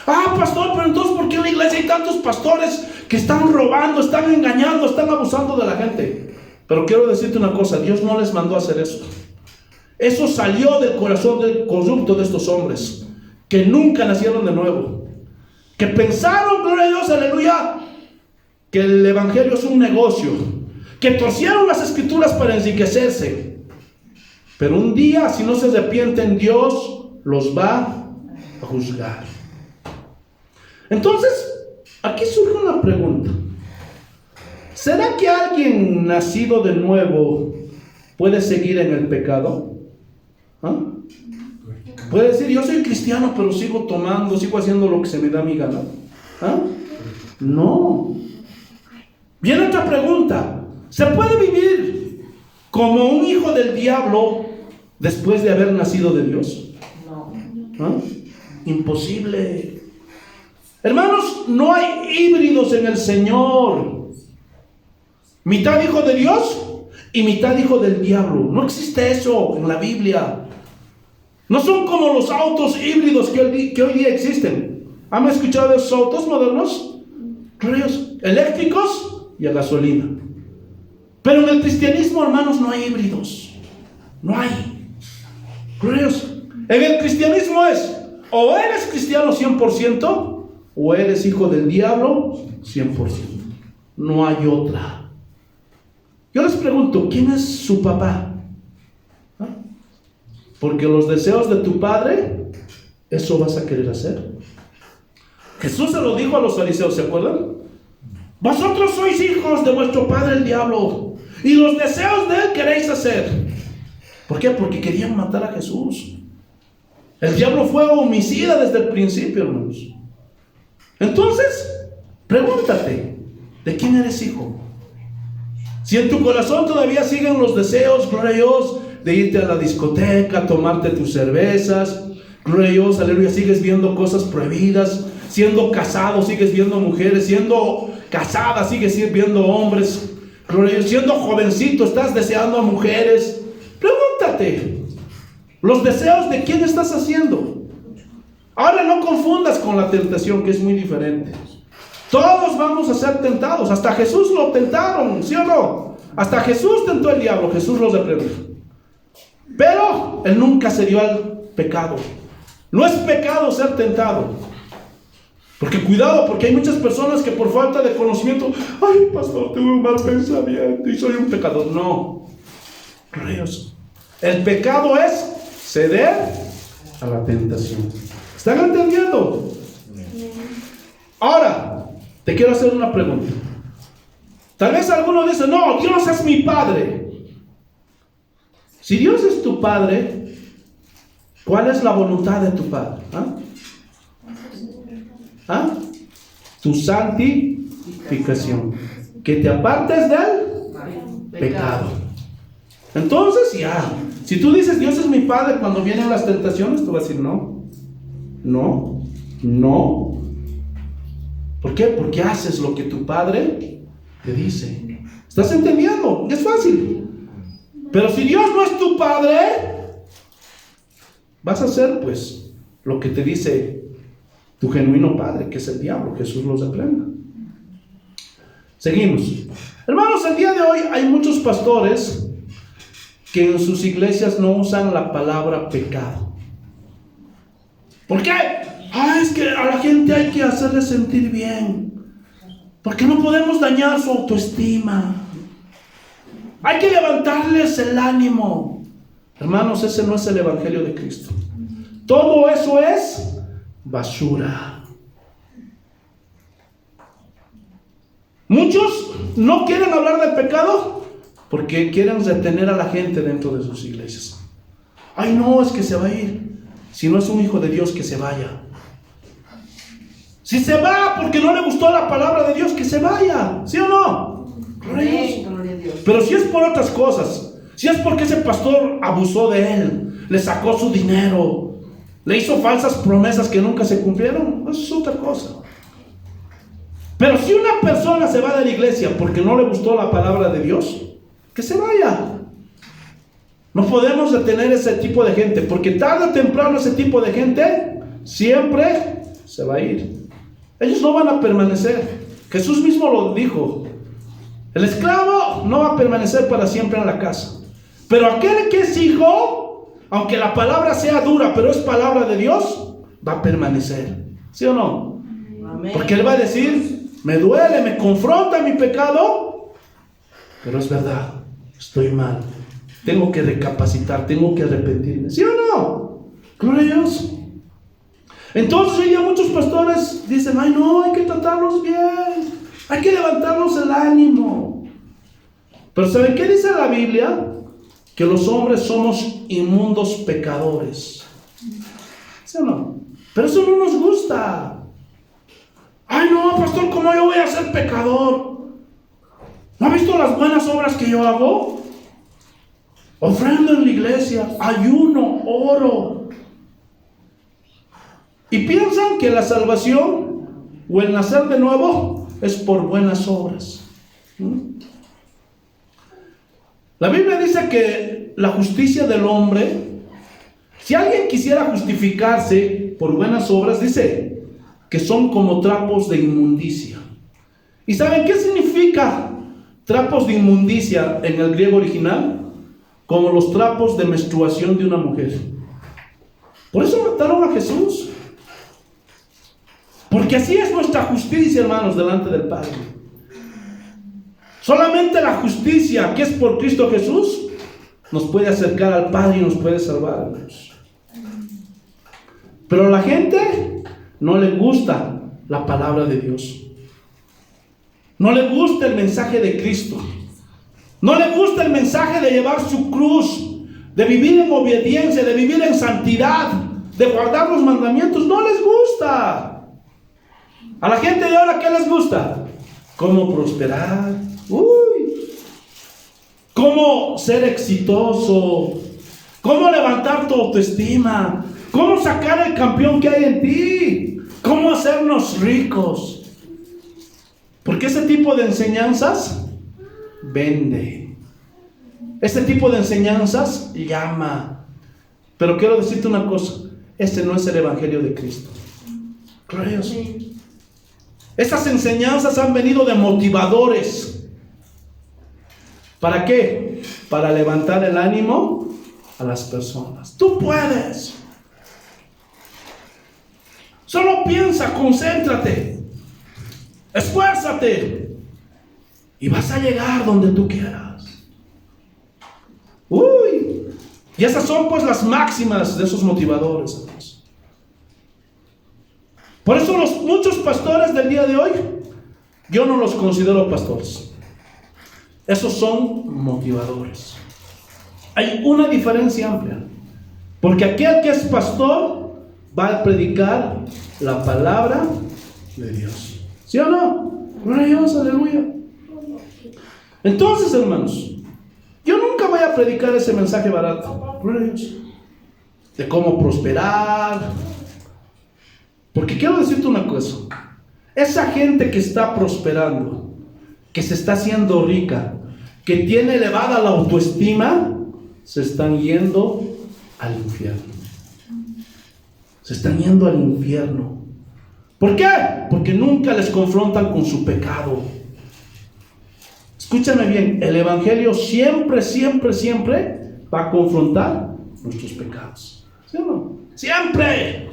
Pastor, pero entonces ¿por qué en la iglesia hay tantos pastores que están robando, están engañando, están abusando de la gente? Pero quiero decirte una cosa, Dios no les mandó a hacer eso. Eso salió del corazón corrupto de estos hombres, que nunca nacieron de nuevo, que pensaron, gloria a Dios, aleluya, que el evangelio es un negocio, que torcieron las escrituras para enriquecerse. Pero un día, si no se arrepienten, Dios los va a juzgar. Entonces, aquí surge una pregunta. ¿Será que alguien nacido de nuevo puede seguir en el pecado? Puede decir, yo soy cristiano, pero sigo tomando, sigo haciendo lo que se me da mi gana. No. Viene otra pregunta. ¿Se puede vivir como un hijo del diablo después de haber nacido de Dios? No. Imposible. Hermanos, no hay híbridos en el Señor. Mitad hijo de Dios y mitad hijo del diablo. No existe eso en la Biblia. No son como los autos híbridos que hoy día existen. ¿Han escuchado de esos autos modernos? Eléctricos y a gasolina. Pero en el cristianismo, hermanos, no hay híbridos. No hay. En el cristianismo es, o eres cristiano 100%, o eres hijo del diablo 100%. No hay otra. Yo les pregunto, ¿quién es su papá? Porque los deseos de tu padre, eso vas a querer hacer. Jesús se lo dijo a los fariseos, ¿se acuerdan? Vosotros sois hijos de vuestro padre el diablo, y los deseos de él queréis hacer. ¿Por qué? Porque querían matar a Jesús. El diablo fue homicida desde el principio, hermanos. Entonces, pregúntate, ¿de quién eres hijo? Si en tu corazón todavía siguen los deseos, gloria a Dios, de irte a la discoteca, tomarte tus cervezas, gloria a Dios, aleluya, sigues viendo cosas prohibidas, siendo casado, sigues viendo mujeres, siendo casada, sigues viendo hombres, gloria a Dios, siendo jovencito, estás deseando a mujeres. Pregúntate, ¿los deseos de quién estás haciendo? Ahora no confundas con la tentación, que es muy diferente. Todos vamos a ser tentados. Hasta Jesús lo tentaron, ¿sí o no? Hasta Jesús tentó el diablo, Jesús los reprendió. Pero él nunca se dio al pecado. No es pecado ser tentado. Porque cuidado, porque hay muchas personas que por falta de conocimiento, ay, pastor, tuve un mal pensamiento y soy un pecador. No. Dios. El pecado es ceder a la tentación. ¿Están entendiendo? Ahora, te quiero hacer una pregunta. Tal vez alguno dice, no, Dios es mi Padre. Si Dios es tu Padre, ¿cuál es la voluntad de tu Padre? Tu santificación. Que te apartes del pecado. Entonces ya, si tú dices Dios es mi Padre, cuando vienen las tentaciones, tú vas a decir no, no, no, ¿Por qué? Porque haces lo que tu padre te dice. ¿Estás entendiendo? Es fácil. Pero si Dios no es tu padre, vas a hacer pues lo que te dice tu genuino padre, que es el diablo. Jesús los reprenda. Seguimos. Hermanos, el día de hoy hay muchos pastores que en sus iglesias no usan la palabra pecado. ¿Por qué? Es que a la gente hay que hacerle sentir bien, porque no podemos dañar su autoestima. Hay que levantarles el ánimo. Hermanos, ese no es el evangelio de Cristo. Todo eso es basura. Muchos no quieren hablar del pecado porque quieren retener a la gente dentro de sus iglesias. Ay, no, es que se va a ir. Si no es un hijo de Dios, que se vaya. Si se va porque no le gustó la palabra de Dios, que se vaya. ¿Sí o no? Gloria a Dios. Pero si es por otras cosas, si es porque ese pastor abusó de él, le sacó su dinero, le hizo falsas promesas que nunca se cumplieron, eso es otra cosa. Pero si una persona se va de la iglesia porque no le gustó la palabra de Dios, que se vaya. No podemos detener ese tipo de gente, porque tarde o temprano ese tipo de gente siempre se va a ir. Ellos no van a permanecer. Jesús mismo lo dijo. El esclavo no va a permanecer para siempre en la casa. Pero aquel que es hijo, aunque la palabra sea dura, pero es palabra de Dios, va a permanecer. ¿Sí o no? Amén. Porque él va a decir, me duele, me confronta mi pecado, pero es verdad, estoy mal. Tengo que recapacitar, tengo que arrepentirme. ¿Sí o no? Gloria a Dios. Entonces hoy día muchos pastores dicen, ay no, hay que tratarlos bien, hay que levantarnos el ánimo. Pero ¿saben qué dice la Biblia? Que los hombres somos inmundos pecadores. ¿Sí o no? Pero eso no nos gusta. Ay no, pastor, ¿cómo yo voy a ser pecador? ¿No ha visto las buenas obras que yo hago? Ofrendo en la iglesia, ayuno, oro. Y piensan que la salvación o el nacer de nuevo es por buenas obras. La Biblia dice que la justicia del hombre, si alguien quisiera justificarse por buenas obras, dice que son como trapos de inmundicia. ¿Y saben qué significa trapos de inmundicia en el griego original? Como los trapos de menstruación de una mujer. Por eso mataron a Jesús. Porque así es nuestra justicia, hermanos, delante del Padre. Solamente la justicia que es por Cristo Jesús nos puede acercar al Padre y nos puede salvar, hermanos. Pero a la gente no le gusta la palabra de Dios. No le gusta el mensaje de Cristo. No le gusta el mensaje de llevar su cruz, de vivir en obediencia, de vivir en santidad, de guardar los mandamientos. No les gusta. A la gente de ahora, ¿qué les gusta? Cómo prosperar. Cómo ser exitoso. Cómo levantar tu autoestima. Cómo sacar el campeón que hay en ti. Cómo hacernos ricos. Porque ese tipo de enseñanzas vende. Este tipo de enseñanzas llama. Pero quiero decirte una cosa, este no es el evangelio de Cristo. Gloria a Dios. Estas enseñanzas han venido de motivadores. ¿Para qué? Para levantar el ánimo a las personas. Tú puedes. Solo piensa, concéntrate, esfuérzate y vas a llegar donde tú quieras. Y esas son pues las máximas de esos motivadores, hermanos. Por eso muchos pastores del día de hoy, yo no los considero pastores. Esos son motivadores. Hay una diferencia amplia. Porque aquel que es pastor va a predicar la palabra de Dios. ¿Sí o no? Gloria a Dios, aleluya. Entonces, hermanos, yo nunca voy a predicar ese mensaje barato. Gloria a Dios. De cómo prosperar. Porque quiero decirte una cosa. Esa gente que está prosperando, que se está haciendo rica, que tiene elevada la autoestima, se están yendo al infierno. Se están yendo al infierno. ¿Por qué? Porque nunca les confrontan con su pecado. Escúchame bien, el Evangelio siempre, siempre, siempre va a confrontar nuestros pecados. ¿Sí o no? ¡Siempre!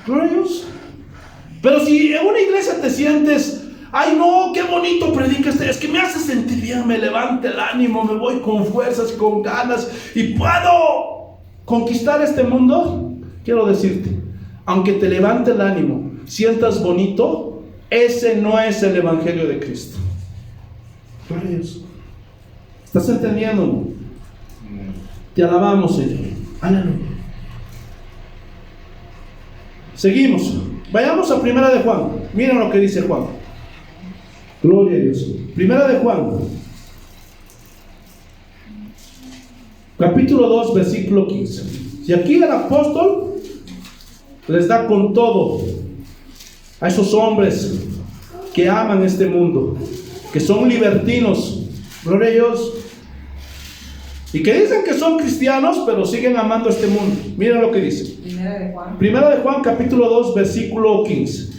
¿Gloria a Dios? Pero si en una iglesia te sientes, ay no, qué bonito predica es que me hace sentir bien, me levanta el ánimo, me voy con fuerzas, con ganas y puedo conquistar este mundo, quiero decirte, aunque te levante el ánimo, sientas bonito, ese no es el Evangelio de Cristo. Gloria a Dios. ¿Estás entendiendo? Te alabamos, Señor. Aleluya. Seguimos. Vayamos a Primera de Juan. Miren lo que dice Juan. Gloria a Dios. Primera de Juan, capítulo 2, versículo 15. Y aquí el apóstol les da con todo a esos hombres que aman este mundo, que son libertinos, gloria a Dios, y que dicen que son cristianos, pero siguen amando este mundo. Miren lo que dice. Primera de Juan, capítulo 2, versículo 15.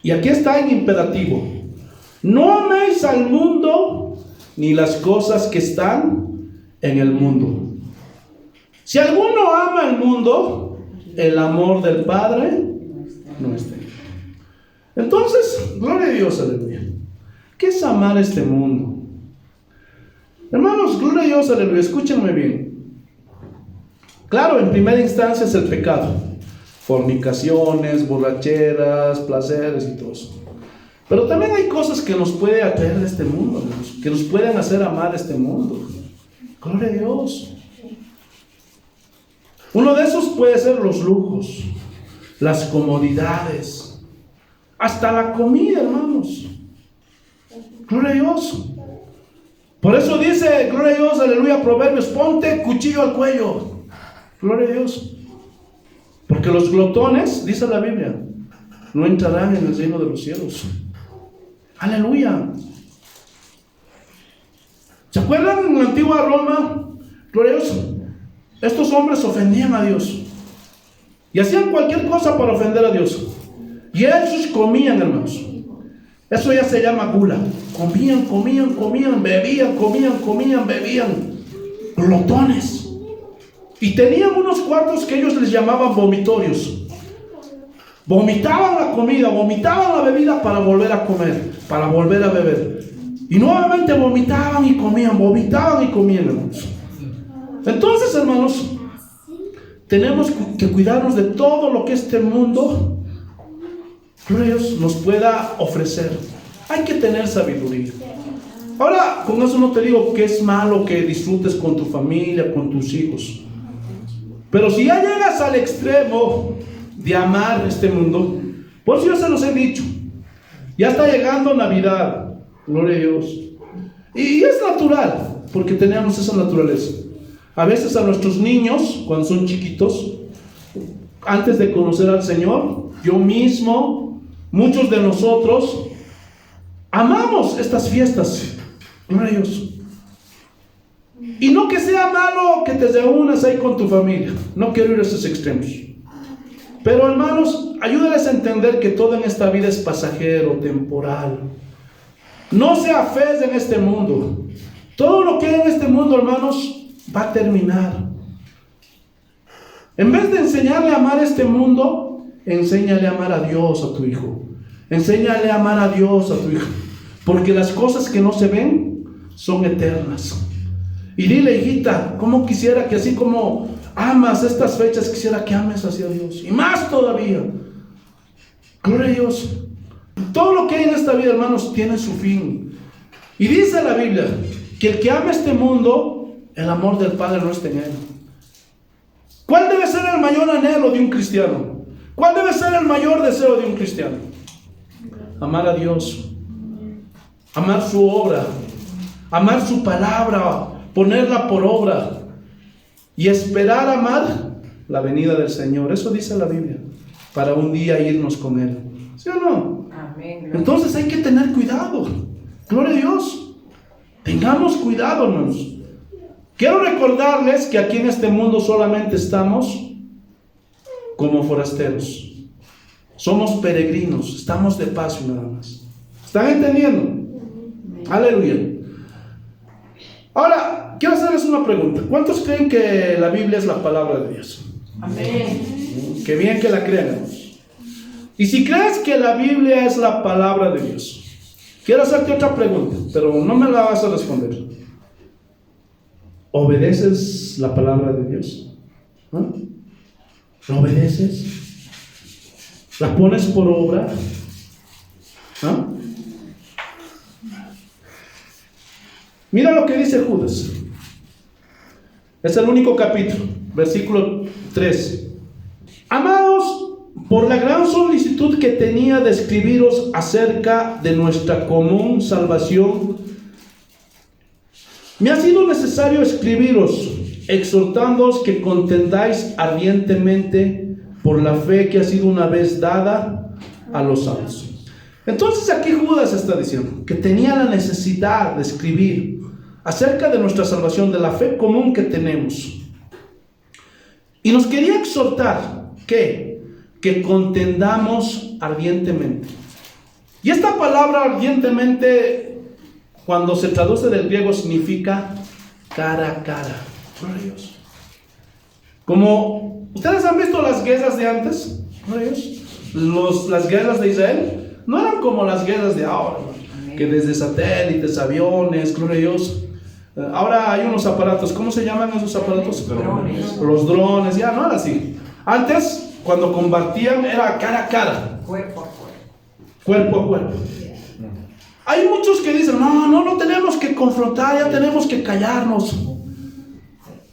Y aquí está en imperativo. No améis al mundo ni las cosas que están en el mundo. Si alguno ama al mundo, el amor del Padre no está en él. Entonces, gloria a Dios, aleluya. ¿Qué es amar este mundo? Hermanos, gloria a Dios, aleluya. Escúchenme bien. Claro, en primera instancia es el pecado. Fornicaciones, borracheras, placeres y todo eso. Pero también hay cosas que nos pueden atraer de este mundo, hermanos, que nos pueden hacer amar este mundo. Gloria a Dios. Uno de esos puede ser los lujos, las comodidades, hasta la comida, hermanos. Gloria a Dios. Por eso dice, gloria a Dios, aleluya, Proverbios, ponte cuchillo al cuello. Gloria a Dios. Porque los glotones, dice la Biblia, no entrarán en el reino de los cielos. Aleluya. ¿Se acuerdan en la antigua Roma? Gloria a Dios. Estos hombres ofendían a Dios y hacían cualquier cosa para ofender a Dios. Y ellos comían, hermanos. Eso ya se llama gula. Comían, bebían. Glotones. Y tenían unos cuartos que ellos les llamaban vomitorios. Vomitaban la comida, vomitaban la bebida para volver a comer, para volver a beber. Y nuevamente vomitaban y comían, hermanos. Entonces, hermanos, tenemos que cuidarnos de todo lo que este mundo, Dios, nos pueda ofrecer. Hay que tener sabiduría. Ahora, con eso no te digo que es malo que disfrutes con tu familia, con tus hijos. Pero si ya llegas al extremo de amar este mundo, por eso yo se los he dicho, ya está llegando Navidad, gloria a Dios. Y es natural, porque tenemos esa naturaleza. A veces a nuestros niños, cuando son chiquitos, antes de conocer al Señor, yo mismo, muchos de nosotros, amamos estas fiestas. Gloria a Dios. Y no que sea malo que te reúnas ahí con tu familia. No quiero ir a esos extremos. Pero hermanos, ayúdales a entender que todo en esta vida es pasajero, temporal. No se aferren en este mundo. Todo lo que hay en este mundo, hermanos, va a terminar. En vez de enseñarle a amar este mundo, enséñale a amar a Dios a tu hijo. Enséñale a amar a Dios a tu hijo. Porque las cosas que no se ven son eternas. Y dile, hijita, cómo quisiera que así como amas estas fechas, quisiera que ames hacia Dios. Y más todavía. Gloria a Dios. Todo lo que hay en esta vida, hermanos, tiene su fin. Y dice la Biblia que el que ama este mundo, el amor del Padre no está en él. ¿Cuál debe ser el mayor anhelo de un cristiano? ¿Cuál debe ser el mayor deseo de un cristiano? Amar a Dios. Amar su obra. Amar su palabra. Ponerla por obra. Y esperar amar la venida del Señor. Eso dice la Biblia. para un día irnos con Él. ¿Sí o no? Amén. Entonces hay que tener cuidado. Gloria a Dios. Tengamos cuidado, hermanos. Quiero recordarles que aquí en este mundo solamente estamos como forasteros. Somos peregrinos, estamos de paso nada más. ¿Están entendiendo? Aleluya. Ahora, quiero hacerles una pregunta. ¿Cuántos creen que la Biblia es la palabra de Dios? Amén. Qué bien que la crean, hermanos. Y si crees que la Biblia es la palabra de Dios, quiero hacerte otra pregunta, pero no me la vas a responder. ¿Obedeces la palabra de Dios? ¿Ah? ¿La obedeces? ¿La pones por obra? ¿Ah? Mira lo que dice Judas. Es el único capítulo, versículo 3. Amados, por la gran solicitud que tenía de escribiros acerca de nuestra común salvación, me ha sido necesario escribiros, exhortándoos que contendáis ardientemente por la fe que ha sido una vez dada a los santos. Entonces aquí Judas está diciendo que tenía la necesidad de escribir acerca de nuestra salvación, de la fe común que tenemos. Y nos quería exhortar que contendamos ardientemente. Y esta palabra ardientemente, cuando se traduce del griego, significa cara a cara. Gloria a Dios. Como ustedes han visto las guerras de antes, gloria a Dios, las guerras de Israel no eran como las guerras de ahora, ¿no? Que desde satélites, aviones, gloria a Dios. Ahora hay unos aparatos, ¿cómo se llaman esos aparatos? Drones. Los drones, ya no era así. Antes, cuando combatían, era cara a cara. Cuerpo a cuerpo. Cuerpo a cuerpo. Hay muchos que dicen, no tenemos que confrontar, ya tenemos que callarnos.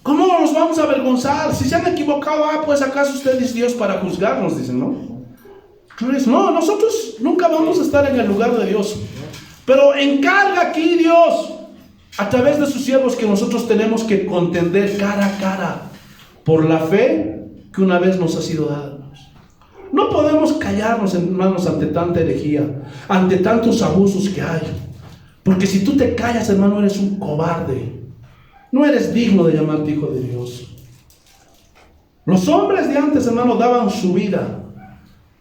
¿Cómo nos vamos a avergonzar? Si se han equivocado, pues acaso usted es Dios para juzgarnos, dicen, ¿no? No, nosotros nunca vamos a estar en el lugar de Dios. Pero encarga aquí Dios, a través de sus siervos, que nosotros tenemos que contender cara a cara por la fe que una vez nos ha sido dada. No podemos callarnos, hermanos, ante tanta herejía, ante tantos abusos que hay. Porque si tú te callas, hermano, eres un cobarde. No eres digno de llamarte hijo de Dios. Los hombres de antes, hermano, daban su vida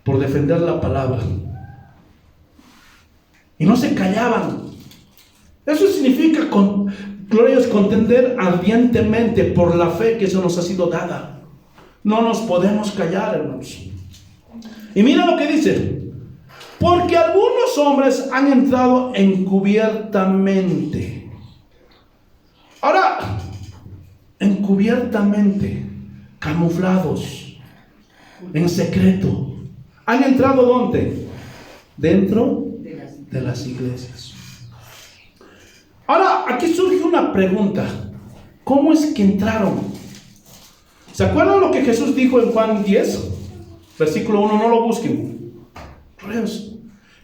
por defender la palabra. Y no se callaban. Eso significa, gloria a Dios, contender ardientemente por la fe que eso nos ha sido dada. No nos podemos callar, hermanos. Y mira lo que dice: porque algunos hombres han entrado encubiertamente. Ahora, encubiertamente, camuflados, en secreto. ¿Han entrado dónde? Dentro de las iglesias. Ahora, aquí surge una pregunta. ¿Cómo es que entraron? ¿Se acuerdan lo que Jesús dijo en Juan 10? Versículo 1, no lo busquen.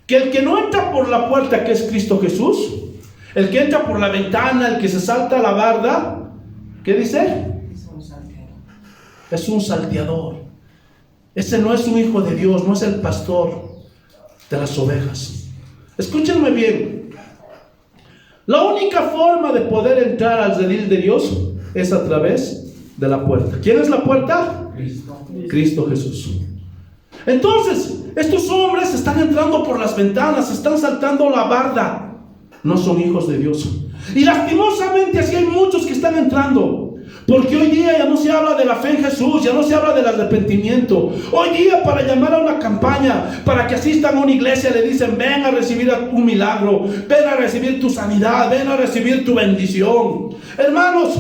Que el que no entra por la puerta, que es Cristo Jesús, el que entra por la ventana, el que se salta la barda, ¿qué dice? Es un salteador. Ese no es un hijo de Dios, no es el pastor de las ovejas. Escúchenme bien. La única forma de poder entrar al redil de Dios es a través de la puerta. ¿Quién es la puerta? Cristo Jesús. Entonces, estos hombres están entrando por las ventanas, están saltando la barda. No son hijos de Dios. Y lastimosamente así hay muchos que están entrando. Porque hoy día ya no se habla de la fe en Jesús, ya no se habla del arrepentimiento. Hoy día, para llamar a una campaña, para que asistan a una iglesia, le dicen: ven a recibir un milagro, ven a recibir tu sanidad, ven a recibir tu bendición. Hermanos,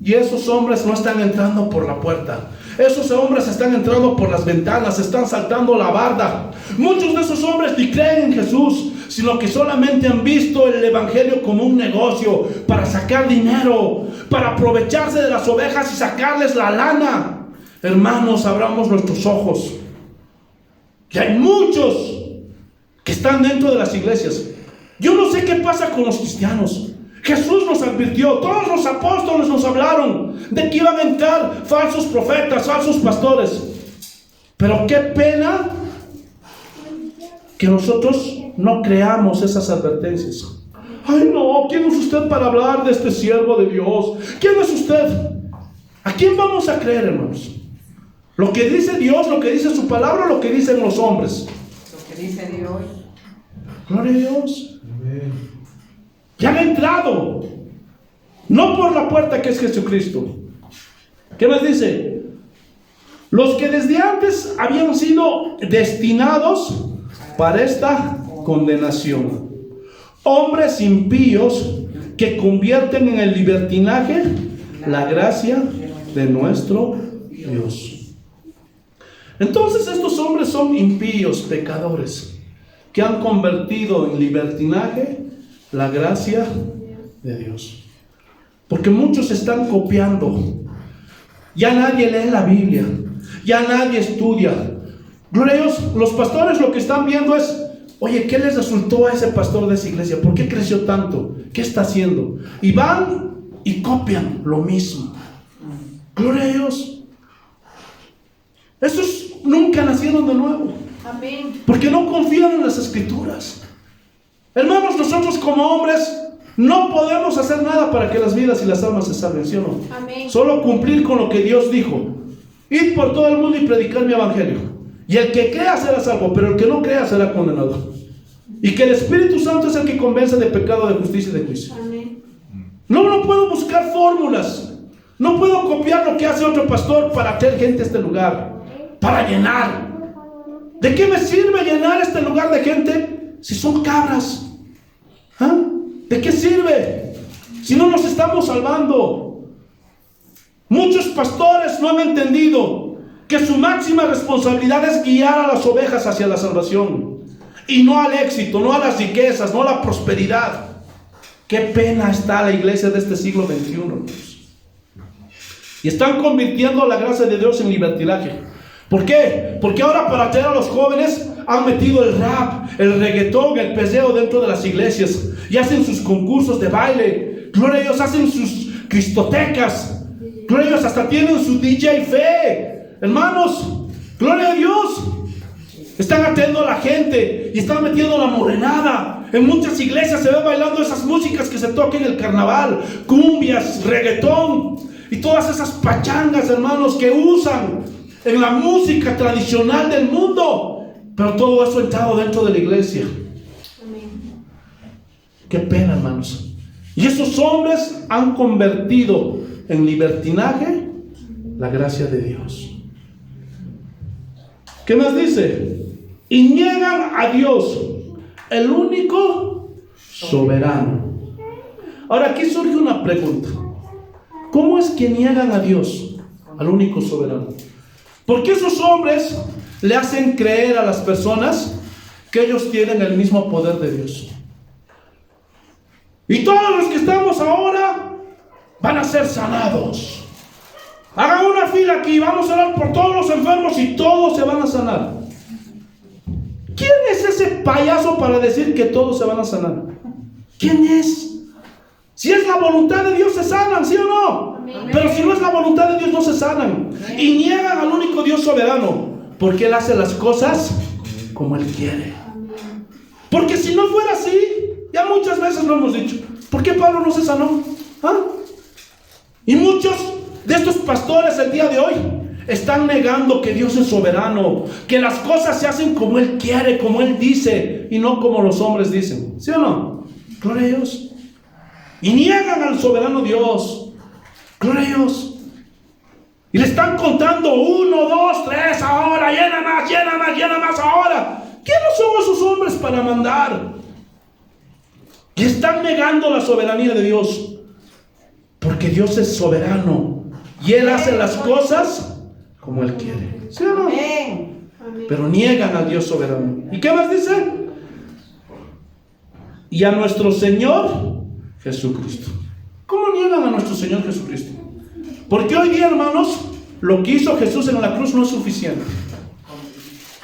y esos hombres no están entrando por la puerta. Esos hombres están entrando por las ventanas, están saltando la barda. Muchos de esos hombres ni creen en Jesús, sino que solamente han visto el evangelio como un negocio para sacar dinero, para aprovecharse de las ovejas y sacarles la lana. Hermanos, abramos nuestros ojos, que hay muchos que están dentro de las iglesias. Yo no sé qué pasa con los cristianos. Jesús nos advirtió, todos los apóstoles nos hablaron de que iban a entrar falsos profetas, falsos pastores. Pero qué pena que nosotros no creamos esas advertencias. Ay no, ¿quién es usted para hablar de este siervo de Dios? ¿Quién es usted? ¿A quién vamos a creer, hermanos? ¿Lo que dice Dios, lo que dice su palabra, o lo que dicen los hombres? Lo que dice Dios. Gloria a Dios. Ya han entrado, no por la puerta que es Jesucristo. ¿Qué más dice? Los que desde antes habían sido destinados para esta condenación. Hombres impíos que convierten en el libertinaje la gracia de nuestro Dios. Entonces estos hombres son impíos, pecadores, que han convertido en libertinaje la gracia de Dios. Porque muchos están copiando. Ya nadie lee la Biblia, ya nadie estudia. Gloria a Dios, los pastores lo que están viendo es: oye, ¿qué les resultó a ese pastor de esa iglesia? ¿Por qué creció tanto? ¿Qué está haciendo? Y van y copian lo mismo. Gloria a Dios. Esos nunca nacieron de nuevo. Amén. Porque no confían en las escrituras. Hermanos, nosotros como hombres no podemos hacer nada para que las vidas y las almas se salven, ¿sí o no? Amén. Solo cumplir con lo que Dios dijo: id por todo el mundo y predicar mi evangelio. Y el que crea será salvo, pero el que no crea será condenado. Y que el Espíritu Santo es el que convence de pecado, de justicia y de juicio. Amén. No puedo buscar fórmulas. No puedo copiar lo que hace otro pastor para traer gente a este lugar, para llenar. ¿De qué me sirve llenar este lugar de gente si son cabras? ¿Ah? ¿De qué sirve si no nos estamos salvando? Muchos pastores no han entendido que su máxima responsabilidad es guiar a las ovejas hacia la salvación, y no al éxito, no a las riquezas, no a la prosperidad. Qué pena está la iglesia de este siglo XXI. Y están convirtiendo la gracia de Dios en libertinaje. ¿Por qué? Porque ahora, para atraer a los jóvenes, han metido el rap, el reggaetón, el peseo dentro de las iglesias, y hacen sus concursos de baile. Gloria a Dios, hacen sus cristotecas. Gloria a Dios, hasta tienen su DJ fe. Hermanos, gloria a Dios. Están atrayendo a la gente y están metiendo la morenada. En muchas iglesias se ve bailando esas músicas que se tocan en el carnaval, cumbias, reggaetón y todas esas pachangas, hermanos, que usan en la música tradicional del mundo. Pero todo eso ha entrado dentro de la iglesia. Amén. Qué pena, hermanos. Y esos hombres han convertido en libertinaje la gracia de Dios. ¿Qué más dice? Y niegan a Dios, el único soberano. Ahora aquí surge una pregunta: ¿cómo es que niegan a Dios, al único soberano? Porque esos hombres le hacen creer a las personas que ellos tienen el mismo poder de Dios. Y todos los que estamos ahora van a ser sanados. Hagan una fila aquí, vamos a orar por todos los enfermos y todos se van a sanar. ¿Quién es ese payaso para decir que todos se van a sanar? ¿Quién es? Si es la voluntad de Dios se sanan, ¿sí o no? Amén. Pero si no es la voluntad de Dios no se sanan. Y niegan al único Dios soberano, porque Él hace las cosas como Él quiere. Porque si no fuera así, ya muchas veces lo hemos dicho, ¿por qué Pablo no se sanó? ¿Ah? Y muchos de estos pastores el día de hoy están negando que Dios es soberano, que las cosas se hacen como Él quiere, como Él dice, y no como los hombres dicen. ¿Sí o no? Gloria a Dios. Y niegan al soberano Dios. Gloria a Dios. Y le están contando 1, 2, 3 ahora, llena más ahora. ¿Quiénes son esos hombres para mandar? Y están negando la soberanía de Dios, porque Dios es soberano y Él hace las cosas como Él quiere. ¿Sí o no? Amén. Pero niegan al Dios soberano. ¿Y qué más dice? Y a nuestro Señor Jesucristo. ¿Cómo niegan a nuestro Señor Jesucristo? Porque hoy día, hermanos, lo que hizo Jesús en la cruz no es suficiente.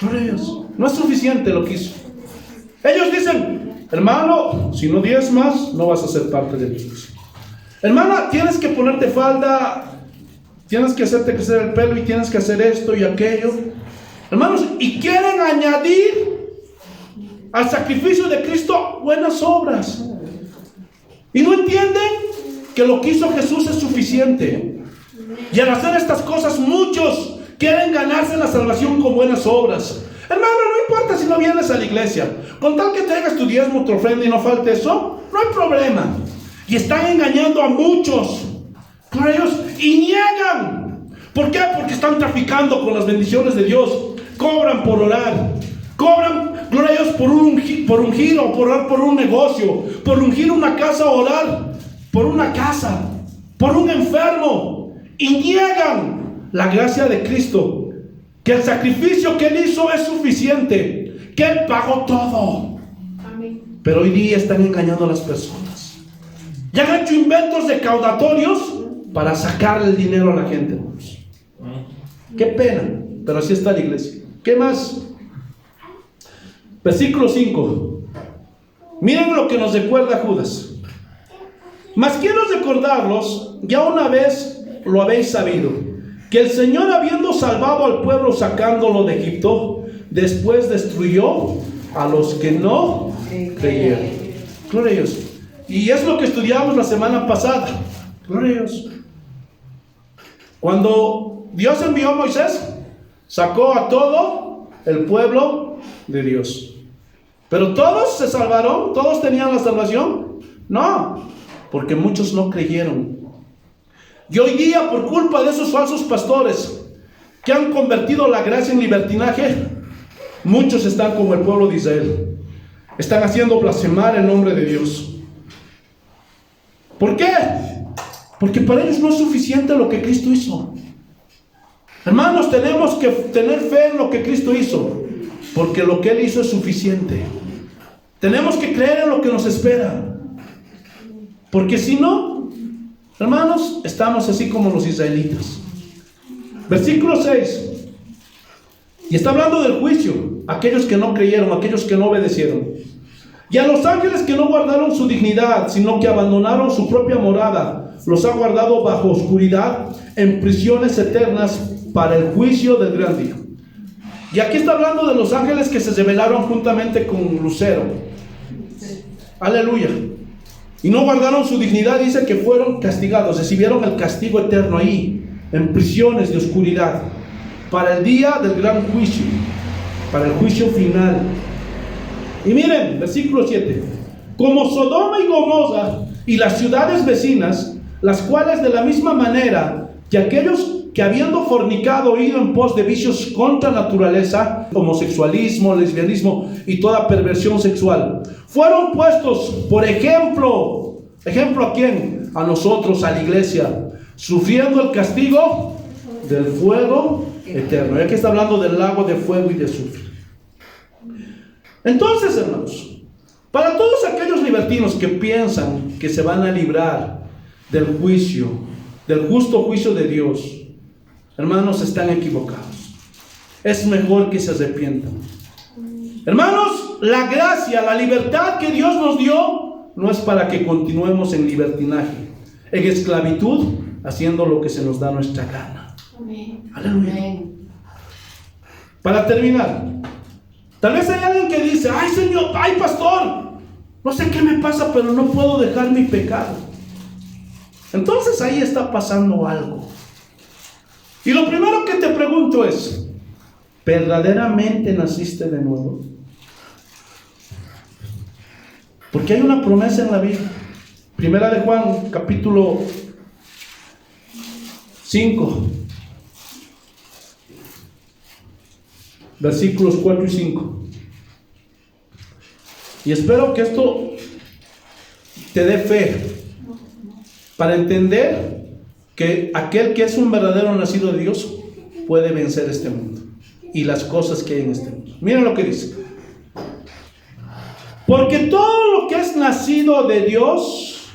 Gloria a Dios. No es suficiente lo que hizo. Ellos dicen: hermano, si no diezmas, no vas a ser parte de Dios. Hermana, tienes que ponerte falda, tienes que hacerte crecer el pelo y tienes que hacer esto y aquello. Hermanos, y quieren añadir al sacrificio de Cristo buenas obras. Y no entienden que lo que hizo Jesús es suficiente. Y al hacer estas cosas, muchos quieren ganarse la salvación con buenas obras. Hermano, no importa si no vienes a la iglesia, con tal que traigas tu diezmo, tu ofrenda y no falte eso, no hay problema. Y están engañando a muchos por ellos y niegan. ¿Por qué? Porque están traficando con las bendiciones de Dios. Cobran por orar, cobran, gloria a Dios, por un giro, por orar por un negocio, por ungir una casa, orar por una casa, por un enfermo, y niegan la gracia de Cristo, que el sacrificio que Él hizo es suficiente, que Él pagó todo. Amén. Pero hoy día están engañando a las personas. Ya han hecho inventos recaudatorios para sacarle el dinero a la gente, hermanos. Qué pena, pero así está la iglesia. ¿Qué más? Versículo 5. Miren lo que nos recuerda Judas. Mas quiero recordarlos, ya una vez lo habéis sabido, que el Señor, habiendo salvado al pueblo sacándolo de Egipto, después destruyó a los que no creyeron. Gloria a Dios. Y es lo que estudiamos la semana pasada. Gloria a Dios. Cuando Dios envió a Moisés, sacó a todo el pueblo de Dios. Pero todos se salvaron, todos tenían la salvación. No, porque muchos no creyeron. Y hoy día, por culpa de esos falsos pastores que han convertido la gracia en libertinaje, muchos están como el pueblo de Israel. Están haciendo blasfemar el nombre de Dios. ¿Por qué? Porque para ellos no es suficiente lo que Cristo hizo. Hermanos, tenemos que tener fe en lo que Cristo hizo, porque lo que Él hizo es suficiente. Tenemos que creer en lo que nos espera, porque si no, hermanos, estamos así como los israelitas. Versículo 6. Y está hablando del juicio, aquellos que no creyeron, aquellos que no obedecieron. Y a los ángeles que no guardaron su dignidad, sino que abandonaron su propia morada, los ha guardado bajo oscuridad en prisiones eternas para el juicio del gran día. Y aquí está hablando de los ángeles que se rebelaron juntamente con Lucero. Aleluya. Y no guardaron su dignidad, dice que fueron castigados, recibieron el castigo eterno ahí, en prisiones de oscuridad, para el día del gran juicio, para el juicio final. Y miren, versículo 7. Como Sodoma y Gomorra y las ciudades vecinas, las cuales de la misma manera que aquellos que habiendo fornicado, ido en pos de vicios contra naturaleza, homosexualismo, lesbianismo y toda perversión sexual, fueron puestos por ejemplo. ¿Ejemplo a quién? A nosotros, a la iglesia, sufriendo el castigo del fuego eterno. Y aquí está hablando del lago de fuego y de azufre. Entonces, hermanos, para todos aquellos libertinos que piensan que se van a librar del juicio, del justo juicio de Dios, hermanos, están equivocados. Es mejor que se arrepientan. Hermanos, la gracia, la libertad que Dios nos dio no es para que continuemos en libertinaje, en esclavitud, haciendo lo que se nos da nuestra gana. Amén. Aleluya. Amén. Para terminar, tal vez hay alguien que dice: ay Señor, ay pastor, no sé qué me pasa, pero no puedo dejar mi pecado. Entonces ahí está pasando algo. Y lo primero que te pregunto es: ¿verdaderamente naciste de nuevo? Porque hay una promesa en la Biblia. Primera de Juan, capítulo 5, versículos 4 y 5. Y espero que esto te dé fe para entender que aquel que es un verdadero nacido de Dios puede vencer este mundo y las cosas que hay en este mundo. Miren lo que dice: porque todo lo que es nacido de Dios,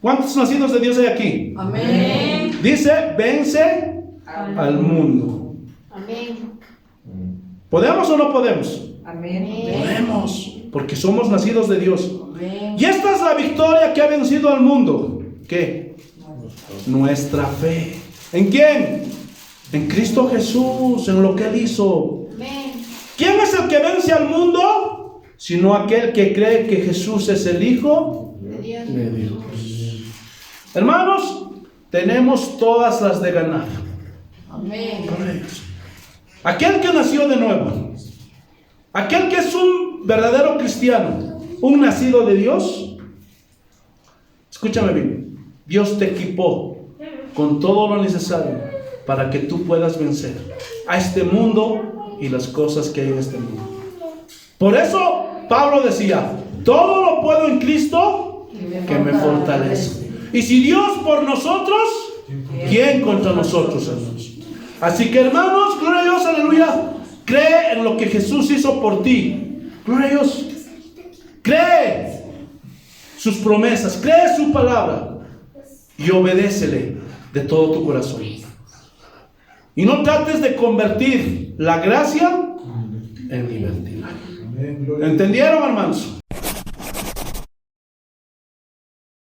¿cuántos nacidos de Dios hay aquí? Amén. Dice: vence al mundo. Amén. ¿Podemos o no podemos? Amén. Podemos, porque somos nacidos de Dios. Amén. Y esta es la victoria que ha vencido al mundo. ¿Qué? Nuestra fe. ¿En quién? En Cristo Jesús, en lo que Él hizo. Amén. ¿Quién es el que vence al mundo? Sino aquel que cree que Jesús es el Hijo De Dios. de Dios. Hermanos, tenemos todas las de ganar. Amén. Aquel que nació de nuevo, aquel que es un verdadero cristiano, un nacido de Dios, escúchame bien, Dios te equipó con todo lo necesario para que tú puedas vencer a este mundo y las cosas que hay en este mundo. Por eso Pablo decía, todo lo puedo en Cristo que me fortalece. Y si Dios por nosotros, ¿quién contra nosotros, hermanos? Así que, hermanos, gloria a Dios, aleluya. Cree en lo que Jesús hizo por ti. Gloria a Dios. Cree sus promesas, cree su palabra y obedécele de todo tu corazón. Y no trates de convertir la gracia en libertinaje. ¿Entendieron, hermanos?